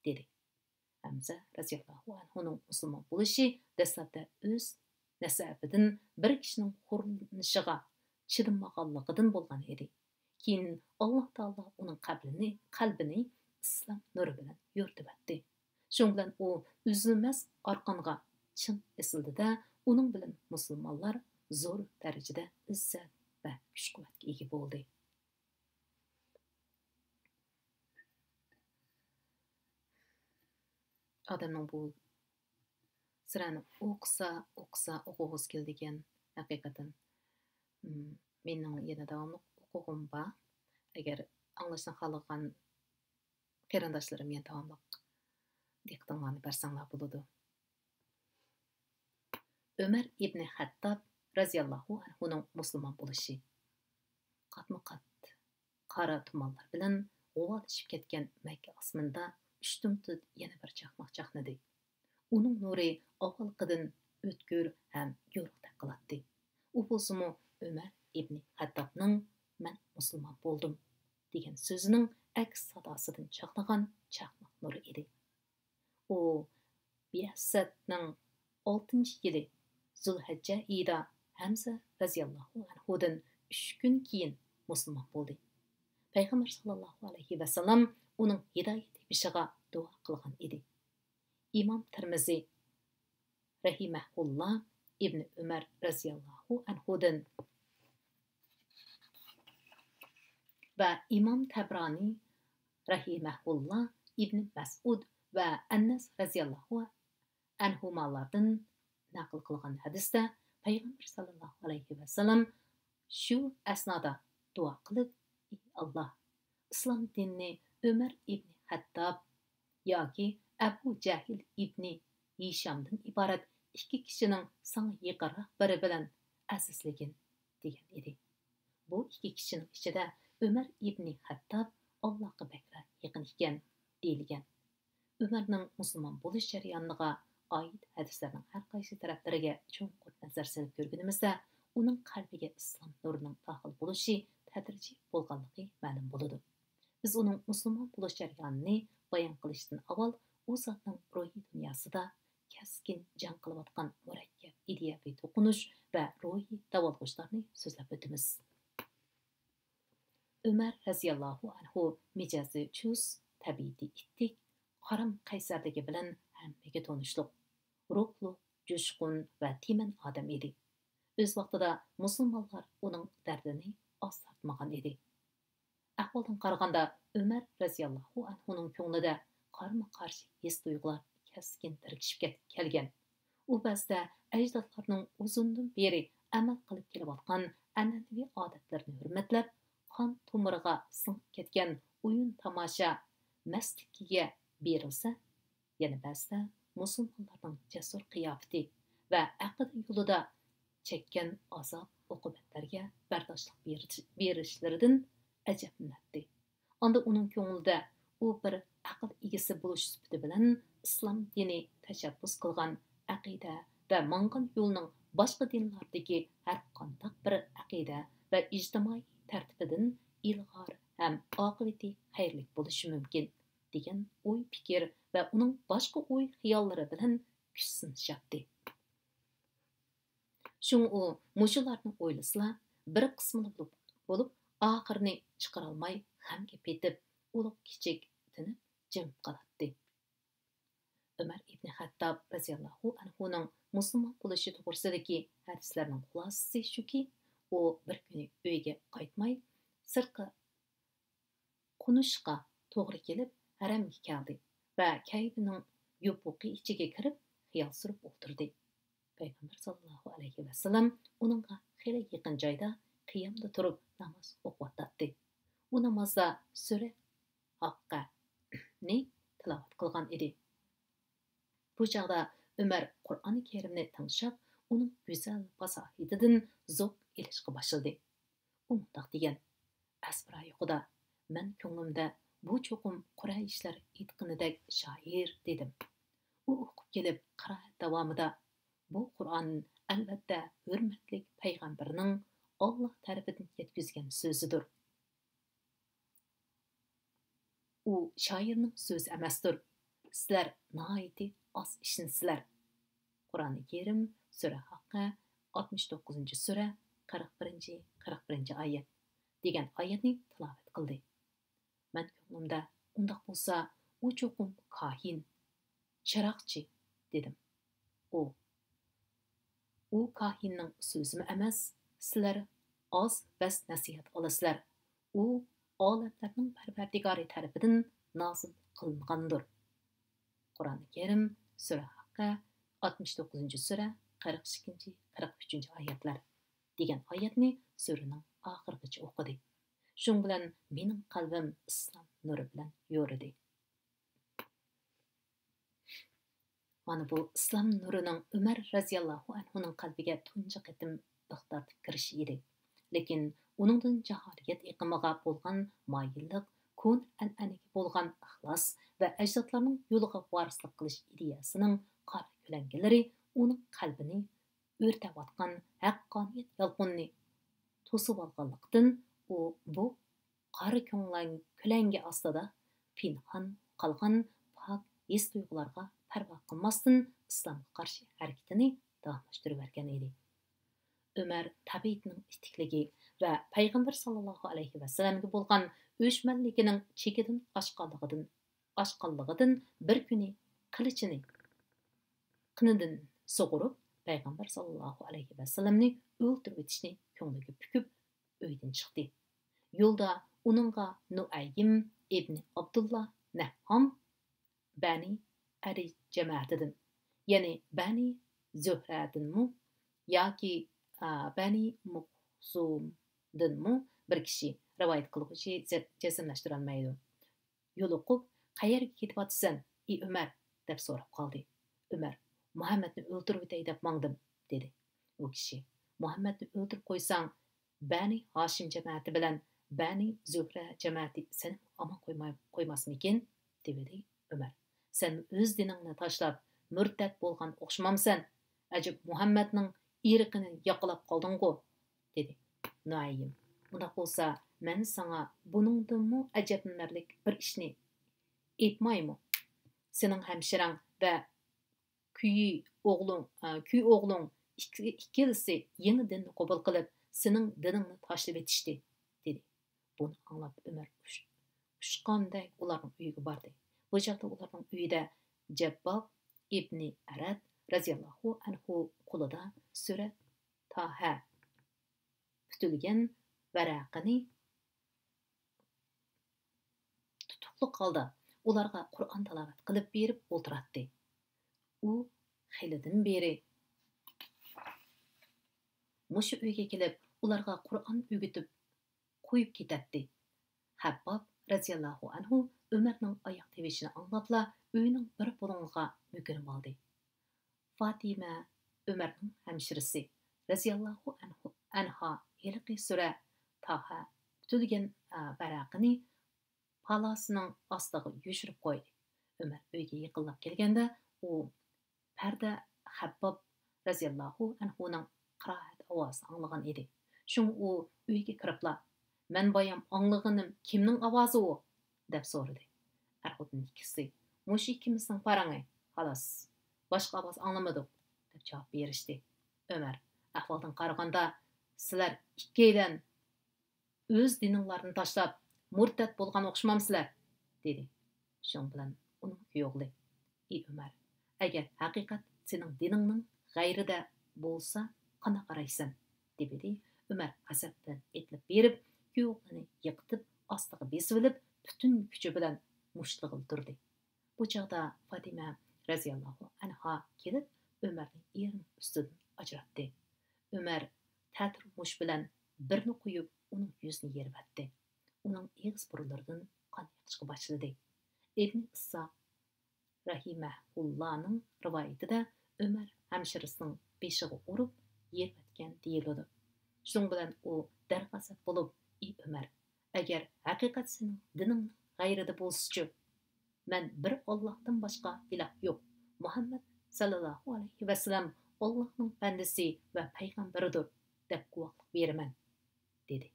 dedi. Hamza raziyallohu anhuning musulmon bo'lishi dastlabda o'z nasabidan bir kishining xo'rinishiga chidammaganligidan bo'lgan edi. Keyin Alloh taolo uning qalbini islom nuri bilan yo'rtib etdi. Shun bilan u uzilmas orqonga чын esildida uning bilan musulmonlar zo'r darajada izzat va kuch-quvvatga ega bo'ldi. Odamning bu sirani o'qisa o'qig'isi keladigan haqiqatan mening yana davomli o'qig'im bor. Agar anglashni xohlagan qarindoshlarim men davomli diqqatinglarni bersanglar bo'ladi. Ömer ibn Hattab raziyallohu anhuning musulmon bo'lishi qatma-qat qora tumanlar bilan g'uvalashib ketgan Makka osmonida ushtumtut yana bir chaqmoq chaqnadi. Uning nuri avvalqidan o'tkir ham yorug'dek qiladi. U bo'lsa-mu Ömer ibn Hattabning "Men musulmon bo'ldim" degan so'zining aks sadosidan chaqnagan chaqmoq nuri edi. U Biyasatning 6-yili Zulhijja oyida Hamza raziyallohu anhudan 3 kun keyin musulmon bo'ldi. Payg'ambar sallallohu alayhi va sallam uning hidoyat epishiga duo qilgan edi. İmam Tirmizi rahimahullah İbn Ömer raziyallohu anhudan va İmam Tabrani rahimahullah İbn Mas'ud va Anas raziyallohu anhumalardan naql qilgan hadisda Payg'ambar sallallohu alayhi va sallam shu asnoda duo qilib, "Ey Alloh, islom dinini Ömer ibn Hattab yoki Abu Jahl ibn Hishamdan iborat 2 kishining sana yaqinroq biri bilan azizligin" degan edi. Bu 2 kishining ichida Ömer ibn Hattab Allohga bakra yaqin ekan deyilgan. Ömerning musulmon bo'lish jarayoniga oid hadislarning har qaysi taraflariga cho'nqur nazar solib ko'rganimizda, uning qalbiga islom nurining daxil bo'lishi tadrijiy bo'lganligi ma'lum bo'ladi. Biz uning musulmon bo'lish jarayonini bayon qilishdan avval u zotning ruhiy dunyosida kaskin jang qilayotgan murakkab ideyaviy to'qinish va ruhiy davolg'ishlarni so'zlab o'tamiz. Ömer raziyallohu anhu mijozi chus, tabiati ittik, qaram qaysarligi bilan hammaga tanishliq, ruhli, jo'shqin va temin odam edi. O'z vaqtida musulmonlar uning dardini oz tortmagan edi. Ahvoldan qaraganda Ömer raziyallohu anhuning ko'nglida qarama-qarshi his tuyg'ular kaskin tirkishib kelgan. U ba'zida ajdodlarning uzundan beri amal qilib kelayotgan an'anaviy odatlarini hurmatlab, qon tomiriga singib ketgan o'yin tomosha mastligiga berilsa, yana ba'zida musulmonlarning jasur qiyofati va aqida yo'lida chekkan azob uqubatlarga bardoshlik berishlaridan ajablanadi. Onda uning ko'nglida u bir aql egasi bo'lish sifati bilan islom dini tashabbus qilgan aqida va mangan yo'lning boshqa dinlardagi har qanday bir aqida va ijtimoiy tartibidan ilg'or ham oqibati xayrli bo'lishi mumkin degan o'y fikr va uning boshqa o'y xiyollari bilan kuch sinishyapti. Shunga u mushularni o'ylasla bir qismini bo'lib oxirini chiqarolmay g'amga petib, ulug' kichik tinib jim qoladi. Ömer ibn Hattab raziyallohu anhuning musulmon bo'lishi to'g'risidagi hadislarning xulosasi shuki, u bir kuni uyiga qaytmay, sirtqa qo'nishga to'g'ri kelib haramga keldi va Kaybining yo'puqi ichiga kirib xiyol surib o'tirdi. Payg'ambar sallallohu alayhi va sallam uningga xeyli yaqin joyda qiyamda turib namoz o'qiyotdi. U namozda sura Haqqa ni tilovat qilgan edi. Bu chog'da Ömer Qur'oni Karimni tinglab, uning go'zal fasohatidan zovq olishga boshladi. U mundaq degan: "Asbira yo'qida, men ko'nglimda bu cho'qim Qurayshlar aytganidek shoir dedim." U o'qib kelib, qiroat davomida bu Qur'on albatta hurmatli payg'ambarning Alloh tarafidan yetkazgan so'zidir. U shoirning so'zi emasdir. Sizlar nihoyatda oz ishinsizlar. Qur'oni Karim sura Haqqa 69-sura 41-oyat degan oyatni tilovat qildi. Men ko'nglimda undaq bo'lsa, u cho'qim kohin, chiroqchi dedim. U u kahinning so'zimi emas, sizlar oz bas nasihat olasizlar. U olamlarning parvardigori tarafidan nozil qilingandir. Qur'oni Karim Sura Haqqa 69-sura 42-43 oyatlar degan oyatni suraning oxirigacha o'qidi. Shun bilan mening qalbim islom nuri bilan yo'ridi. Mana bu islom nurining Umar raziyallohu anhuning qalbiga tunji qatim iqtidorib kirishi edi. Lekin uningdan jaholiyat iqimiga bo'lgan moyillik, kun an'anaga bo'lgan ixlos va ajdodlarning yo'liga varislik qilish ideyasining qora ko'lankilari uning qalbini o'rtayotgan haqqoniyat yolqinni to'sib olganlikdan u bu qora ko'langi ostida pinhon qolgan pok his tuyg'ularga parvo qilmasdan islomga qarshi harakatini davomlashtirib edi. Ömer tabiatining itikligi va payg'ambar sallallohu alayhi vasallamga bo'lgan o'chmanligining chekidan oshqanligidan bir kuni qilichini qinidan sug'urib payg'ambar sallallohu alayhi vasallamni o'ldirib o'tishni ko'ngliga pukib uydan chiqdi. Yo'lda uningga Nuaym ibn Abdullah Nahham Bani Ari jamoatidan, ya'ni Bani Zuhradinmi yoki Bani Muhzumdinmi bir kishi rivoyat qiluvchi jazmlashtirolmaydi. Yo'l o'qib, qayerga ketyapsan, ey Umar deb so'rab qoldi. Umar, Muhammadni o'ldirib o'tay deb mangdim, dedi. U kishi, Muhammadni o'ldirib qo'ysang, Bani Hashim jamoati bilan Bani Zuhra jamoati seni omon qo'ymasmikin, dedi Umar. Sen o'z diningni tashlab murtad bo'lgan o'xshamamsan. Ajib Muhammadning iriqini yoqlab qolding-ku, dedi. Nuaym, unda bo'lsa, men sana buningdanmi ajablanarlik bir ishni aytmaymi? Sening hamshirang va kuy o'g'ling ikkilisi yangi dinni qabul qilib, sening diningni tashlab etishdi, dedi. Buni anglab Umar ushqandek ularning uyiga bordi. Bu chaqda ularning uyida Jabbab ibn Arad raziyallohu anhu qo'lida sura Taha tutilgan varaqini tutuqli qoldi. Ularga Qur'on tilovat qilib berib o'tiratdi. U xilidan beri mushu uyga kelib, ularga Qur'on o'gitib qo'yib ketadi. Habbab raziyallohu anhu Umarning oyoq tevishini anglabla uyning bir bo'limiga mukinib oldi. Fatima Umarning hamshirasi raziyallohu anha yilqi sura Taha tutilgan varaqini palasining ostiga yushirib qo'ydi. Umar uyga yaqinlab kelganda, u parda Habbab raziyallohu anhuning qiroat ovozini anglagan edi. Shun u uyga kiribla, "Men bayam anglaganim kimning ovozi u?" deb so'radi. Xotin ikkisi, "Mush ikkimizning parangi, xolos. Boshqa ovoz anglamadik", deb javob berishdi. Umar, ahvoldan qaraganda, sizlar ikkiylan o'z dininglarni tashlab murtad bo'lgan o'xshamamsizlar, dedi. Shun bilan uning kuyog'li, "Ey Umar, agar haqiqat sening diningning g'ayrida bo'lsa, qana qaraysan", dedi. Umar asabdan etlib berib, kuyog'ini yiqitib, ostiga besib olib, butun kuchi bilan mushtig'il turdi. Bu chaqda Fatima raziyallohu anha kelib, Umarning erini ustidan ajratdi. Umar ta'tir mush bilan birni qo'yib, uning yuzini yerbatdi. Uning eg'iz burunlaridan qon chiqishga boshladi. Ibn Issoq rahimahullahning rivoyatida Umar hamshirasining beshiga urib yerbatgan deyiladi. Shun bilan u darg'azab bo'lib, "Ey Umar, agar haqiqat sening dining g'ayrida bo'lsa-chi, men bir Allohdan boshqa iloh yo'q. Muhammad sallallohu alayhi vasallam Allohning bandasi va payg'ambaridir deb guvohlik beraman", dedi.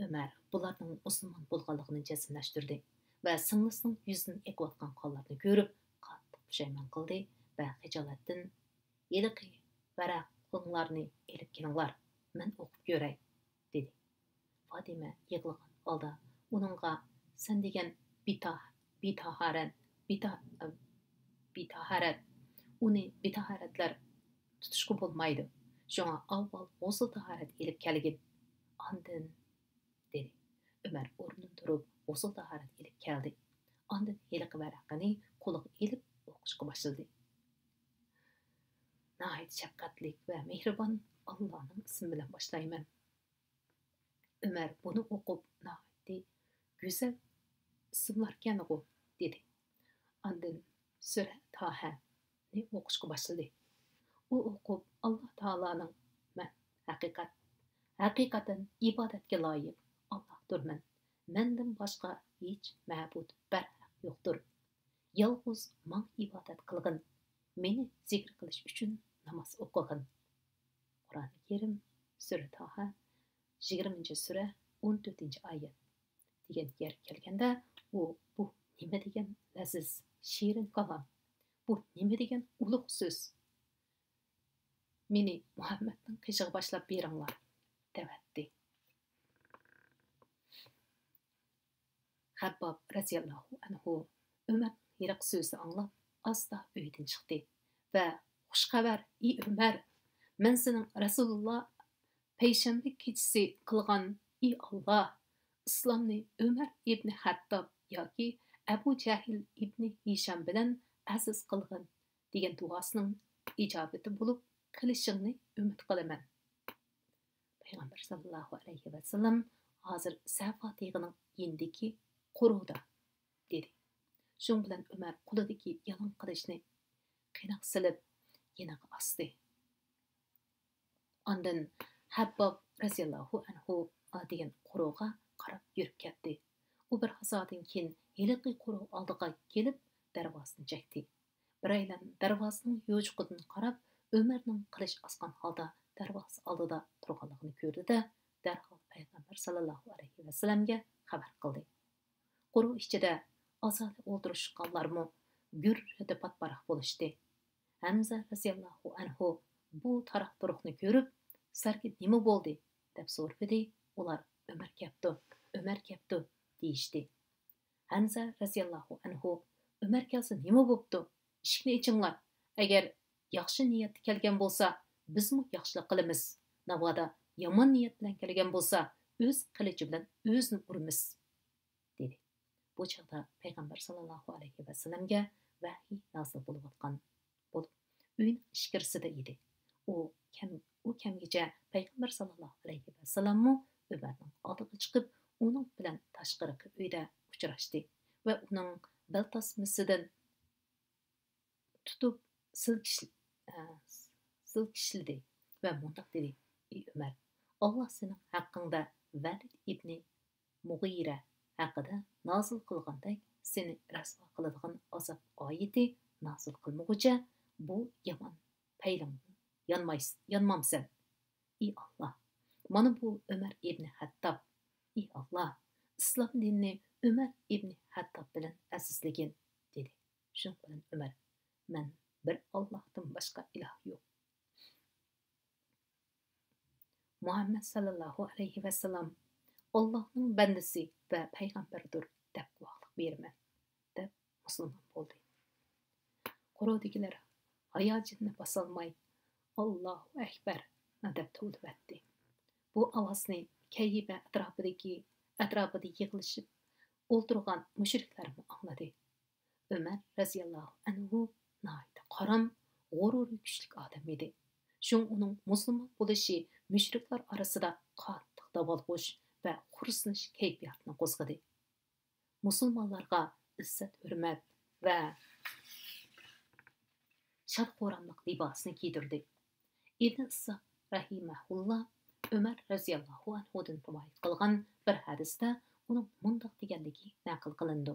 Umar bularning musulmon bo'lganligini jazmlashtirdi va singlisining yuzidan eqiyotgan qonlarni ko'rib, qattiq pushaymon qildi va xijolatdan, "Yiliqi varaqlarni elib kelinglar, men o'qib ko'ray", dedi. Fatima yig'lagan holda uningga "Sen degan bitaharat uni betahoratlar tutishga bo'lmaydi. Shunga avval g'usl tahorat elib kelgin. Andin dedi. Ömer o'rnidan turib g'usl tahorat elib keldi. Andin heliqi varaqini qo'liga elib o'qishga boshladi. Nəhayət şəfqətlik və mehribon Allah'ın ismi bilan başlayman. Ömer bunu o'qib nəhayət güzel ismlarkan o dedi. Andin Sura Taha'ni o'qishga boshladi. U o'qib Alloh taolaning men haqiqatan ibodatga loyiq Allohdirman. Mendan boshqa hech ma'bud bar yo'qdir. Yolg'iz men ibodat qilgin. Meni zikr qilish uchun namoz o'qigin. Qur'oni Karim Sura Taha 20-sura 14-oyat degan yer kelganda u bu nima degan laziz shirin kalom. Bu nima degan ulug' so'z. Meni Muhammadning qishig'i boshlab beringlar devatdi. Habbab raziyallohu anhu Ömer hiriq so'zni anglab asta uydan chiqdi va xush xabar ey Ömer, men sening Rasululloh payshanba kechasi qilgan ey Alloh islomni Ömer ibn Hattob yoki Abu Jahl ibn Hisham bilan aziz qilgin degan duosining ijobati bo'lib qilishingni umid qilaman. Payg'ambar sallallohu alayhi va sallam hozir Safa teg'ining yendiki quruda dedi. Shun bilan Ömer qo'lidagi yalin qilishni qiynoq silib yeniga osdi. Ondan Habbab raziyallohu anhu degan quruga qarab yurib ketdi. U bir hazodan keyin heliqi quruq oldiga kelib darvozani chekdi. Biraylan darvozaning yo'chiqidan qarab Ömerning qilich osgan holda darvoza oldida turganligini ko'rdi-da, darhol payg'ambar sallallohu alayhi va sallamga xabar qildi. Quruq ichida azali o'ldirishganlarmi gurrida patparaq bo'lishdi. Hamza raziyallohu anhu bu taraq turuqni ko'rib, "Sarki nima bo'ldi?" deb so'radi. Ular Ömer kepti deyishdi. Hamza raziyallohu anhu Ömer kelsa nima bo'pti? Ishni ichinglar. Agar yaxshi niyatda kelgan bo'lsa, bizmi yaxshilik qilamiz. Navoda yomon niyat bilan kelgan bo'lsa, o'z qilichi bilan o'zni uramiz dedi. Bu chaqda payg'ambar sallallohu alayhi va sallamga vahiy nozil bo'layotgan bo'lib, uyning ichkarisida edi. U kamgacha payg'ambar sallallohu alayhi va sallamni Ömerning oldiga chiqib, uning bilan tashqariqi uyda uchrashdi va uning baltasmasidan tutib silkishdi va mundoq dedi: "Ey Ömer, Alloh sening haqqingda Valid ibn Mughira haqida nozil qilgandek seni rasvo qiladigan azob oyati nozil qilmoqcha bu yomon paylang yanmamsan. Ey Alloh, mana bu Ömer ibn Hattob. Ey Alloh, islom dinini Ömer ibn Hattob bilan azizligin" dedi. Shun bilan Ömer: "Men bir Allohdan boshqa iloh yo'q. Muhammad sallallohu alayhi va sallam Allohning bandasi va payg'ambaridir deb guvohlik beraman" deb musulmon bo'ldi. Quruqdagilar hayojizni bosolmay Allohu akbar deb tuvlatdi. Bu ovozni Kayba atrofida yig'ilishib o'ltirgan mushriklar angladi. Ömer raziyallohu anhu nəhayət qaram, g'ururi kuchli odam edi. Shun uning musulmon bo'lishi mushriklar orasida qattiq davolg'ush va xursinish kayfiyatini qo'zg'adi. Musulmonlarga izzat hurmat va shadxo'ramlik libosini kiydirdi. Ibn Ishaq rahimahulloh Ömer raziyallohu anhudan rivoyat qilgan bir hadisda uning mundoq deganligi naql qilindi: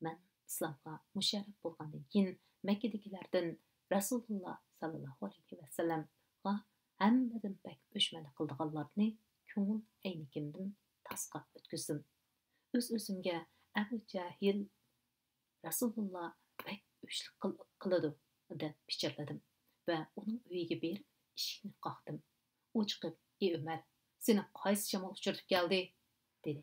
"Men islomga musharraf bo'lgandan keyin Makkadagilardan Rasululloh sallallohu alayhi va sallamga hammadan bak o'shmani qildiganlarni ko'ngil aynikimdan tasqa o'tkazdim. O'z-o'zimga Abu Jahl Rasululloh bak o'shlik qiladi deb pichirladim va uning uyiga berib eshikni qoqdim. U chiqib: 'Ey Ömer, seni qaysi shamol uchirib keldi?' dedi.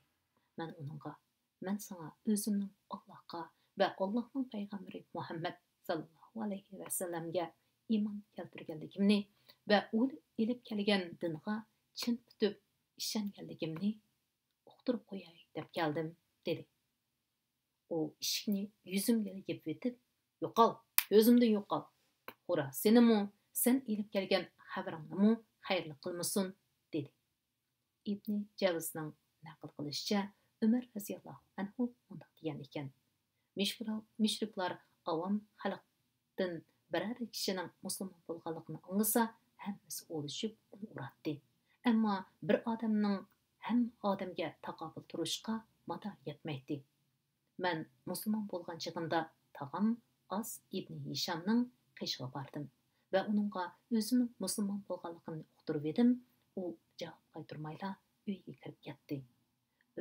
Men sana o'zimning Allohga va Allohning payg'ambari Muhammad sallallohu sallallohu alayhi vasallamga iymon keltirganligimni va u ilib kelgan dinga chin tutib ishonganligimni uqtirib qo'yay deb keldim, dedi. U eshikni yuzimga yepib o'tib, "Yo'qol, ko'zimdan yo'qol. Xura, sen ilib kelgan xabaringni xayrli qilmasin", dedi. İbn Cavzning naql qilishicha, Umar raziyallohu anhu bunday degan ekan: Mushriklar avam xalqdan biror kishining musulmon bo'lganligini anglasa, hammasi o'lishib uni uratdi. Ammo bir odamning hamma odamga taqobil turishga mador yetmaydi. Men musulmon bo'lgan chig'imda tag'am As ibn Hishamning qishig'iga bordim va uningga o'zining musulmon bo'lganligini uqtirib edim. U javob qaytarmayla uyga kirib ketdi.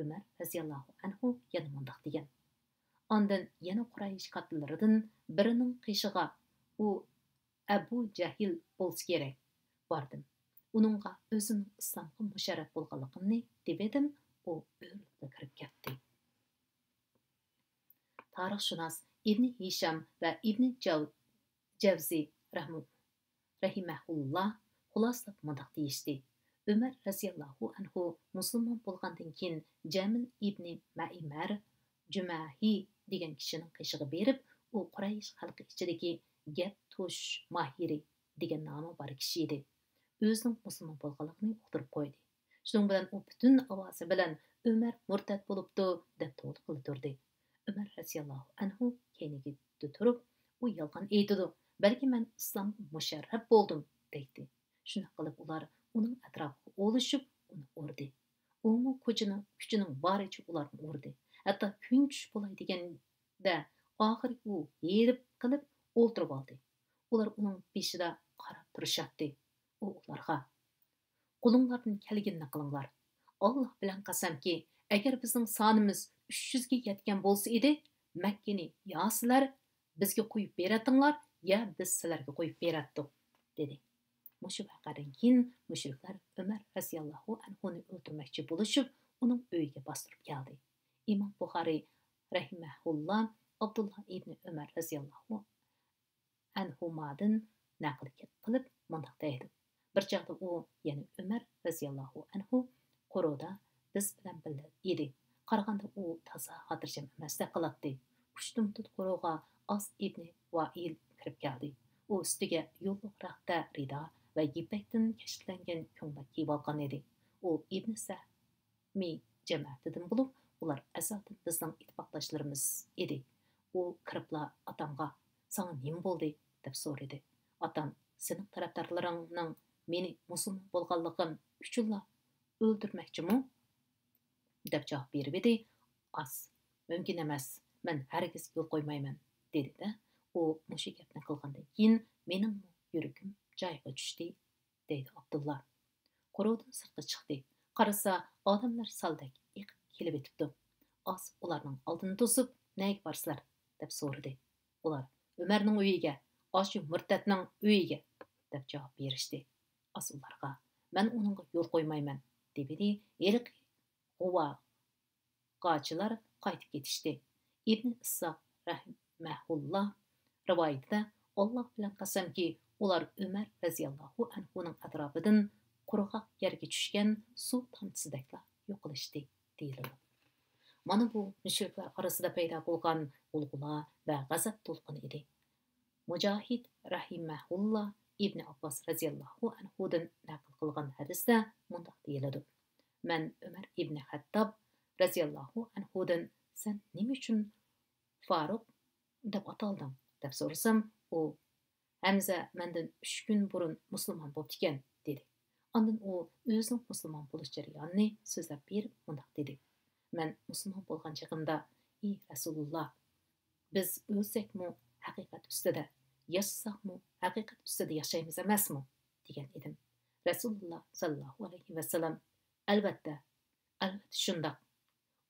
Umar raziyallohu anhu yana mundaq degan: Ondan yana Quraysh qatlaridan birining qishig'iga, u Abu Jahl bo'lsa kerak, bordim. Uningga o'zining islomga musharraf bo'lganligini deb edim. U o'rniga kirib ketdi. Tarixshunos İbn Hisham va İbn Javzi rahimahulloh xuloslab mundaq deyishdi: Umar raziyallohu anhu musulmon bo'lgandan keyin Jamil ibn Maimar Jumahi degan kishining qishig'i berib, u Quraysh xalqi ichidagi gap to'sh mahiri degan nomi bor kishi edi. O'zining musulmon bo'lganligini uqtirib qo'ydi. Shuning bilan u butun ovozi bilan Umar murtad bo'libdi deb to'liq qildirdi. Umar raziyallohu anhu keyniga turib, u yolg'on aytdi. Balki men islomga musharraf bo'ldim, deydi. Shuni qilib ular uning atrofiga o'lishib, uni urdi. U kuchining boricha ularni urdi. Hatto kun tush bo'lay deganda oxiri u yerib qilib o'ltirib oldi. Ular uning beshida qarab turishadi. U ularga: "Qo'linglardan kelganini qilinglar. Alloh bilan qasamki, agar bizning sonimiz 300 ga yetgan bo'lsa edi, Makkani yo sizlar bizga qo'yib beratinglar, yo biz sizlarga qo'yib beratdik", dedi. Mushu vaqadan keyin mushriklar Umar raziyallohu anhuni o'ldirmoqchi bo'lishib, uning uyiga bostirib keldi. Imom Buxoriy rahimahulloh Abdullah ibn Umar raziyallohu anhumadan naql qilib mundaq deydi: Bir chaqda u, ya'ni Umar raziyallohu anhu qoroda biz bilan birga edi. Qaraganda u toza xotirjam emas deb qiladi. Pushtumtut qoroga As ibn Vail kirib keldi. U ustiga yo'lliq raqda rido va yipakdan kashlangan ko'ylak kiyib olgan edi. U Ibn Sahmi jamoatidan bo'lib, ular asosan bizning ittifoqdoshlarimiz edi. U kiribla atamga: "Sana nima bo'ldi?" deb so'radi. Atam: "Sening tarafdorlaringning meni musulmon bo'lganligim uchunla o'ldirmoqchimi?" deb javob berib edi. As: "Mumkin emas. Men hargiz yo'l qo'ymayman", dedi-da. U mushu gapni qilgandan keyin mening yuragim joyiga tushdi, deydi Abdullah. Qo'rovdan sirtqa chiqdi. Qarasa, odamlar saldak yiqib kelib etibdi. As ularning oldini to'sib: "Nega borsizlar?" deb so'radi. Ular: "Umarning uyiga, oshu murtadning uyiga", deb javob berishdi. As ularga: "Men uningga yo'l qo'ymayman", dedi. Eliq g'uvoqchilar qaytib ketishdi. İbn Issoq rahimahulloh rivoyatida Alloh bilan qasamki, ular Umar raziyallohu anhuning atrofidan qurg'oq yerga tushgan suv tomchisidek yo'qolishdi, deyiladi. Mana bu mushriklar orasida paydo bo'lgan g'ulg'ula va g'azab to'lqini edi. Mujohid rahimahulloh Ibn Abbos raziyallohu anhudan naql qilgan hadisda mundaq deyiladi: Men Umar ibn Hattob raziyallohu anhudan: "Sen nima uchun Faruq deb atalding?" deb so'rasam, u: "Hamza mendan 3 kun burun musulmon bo'ldi ekan", dedi. Ondan u o'zining musulmon bo'lish jarayonini so'zlab berib mundaq dedi: "Men musulmon bo'lgan chaqimda, ey Rasululloh, biz o'lsakmi haqiqat ustida, yashasakmi haqiqat ustida yashaymiz emasmi?" degan edim. Rasululloh sallallohu alayhi vasallam: "Albatta shundoq.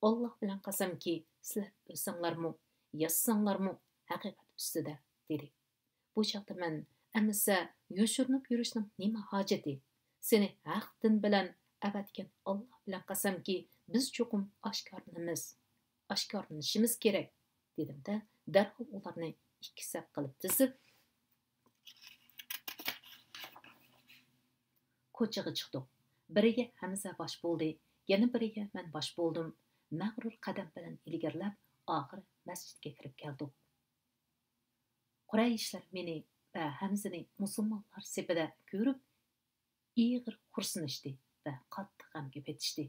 Alloh bilan qasamki, sizlar o'lsanglarmi, yashasanglarmi haqiqat ustida", dedi. Bu chaqda men: "Amisa yoshirinib yurishning nima hojati? Seni haq din bilan avatgan Alloh bilan qasamki, biz cho'qim oshkorlanishimiz kerak", dedim-da, darhol ularni ikki saf qilib tizib, ko'chaga chiqdik. Biriga Hamza bosh bo'ldi, yana biriga men bosh bo'ldim. Mag'rur qadam bilan ilgirlab, oxiri masjidga kirib keldik. Qurayishlar meni va Hamzani musulmonlar sepida ko'rib, ig'ir xursınishdi va qattiq g'amga petishdi.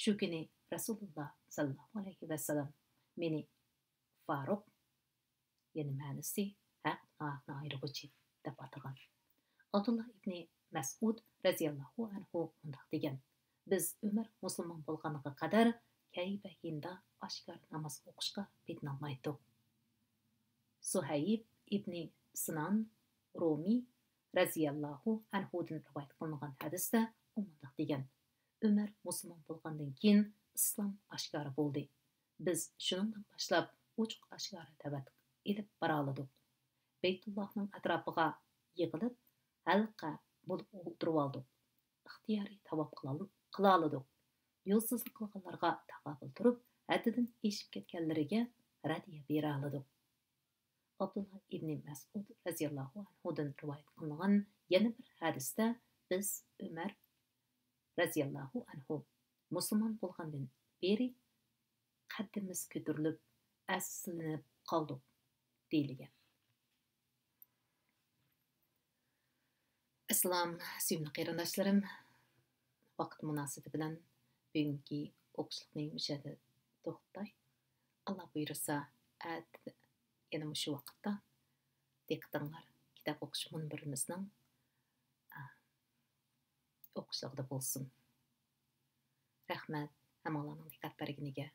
Shu kuni Rasululloh sallallohu alayhi vasallam meni Faruq, yani ma'nosi haq ayirg'uchi deb atagan. Abdullah ibn Mas'ud raziyallohu anhu undaq degan: Biz Umar musulmon bo'lganiga qadar Kayba hinda oshkor namoz o'qishga petinolmaydik. Suhayb ibn Sinan Rumi raziyallohu anhudan rivoyat qilingan hadisda undaq degan: Umar musulmon bo'lgandan keyin islom oshkora bo'ldi. Biz shuningdan boshlab ochiq oshkora da'vat ilib boraladik. Baytullohning atrofiga yig'ilib halqa bo'lib o'tirib oldik. İxtiyari tavob qila oldik. Yo'lsizlik qilganlarga taqobil turib, haddidan eshib ketganlariga radiya bera oldik. Abdullah ibn Mas'ud raziyallohu anhudan rivoyat qilingan yana bir hadisda biz Umar raziyallohu anhu musulmon bo'lgandan beri qaddimiz ko'tarilib, aslinib qoldik deyilgan. Assalom, sevimli qarindoshlarim. Vaqt munosabati bilan bugungi o'qishlikni mushada to'xtay. Allah buyursa, yana shu vaqtda diqqatinglar kitob o'qish munbirimizning o'qishligida bo'lsin. Rahmat, hammalarning diqqat berganiga.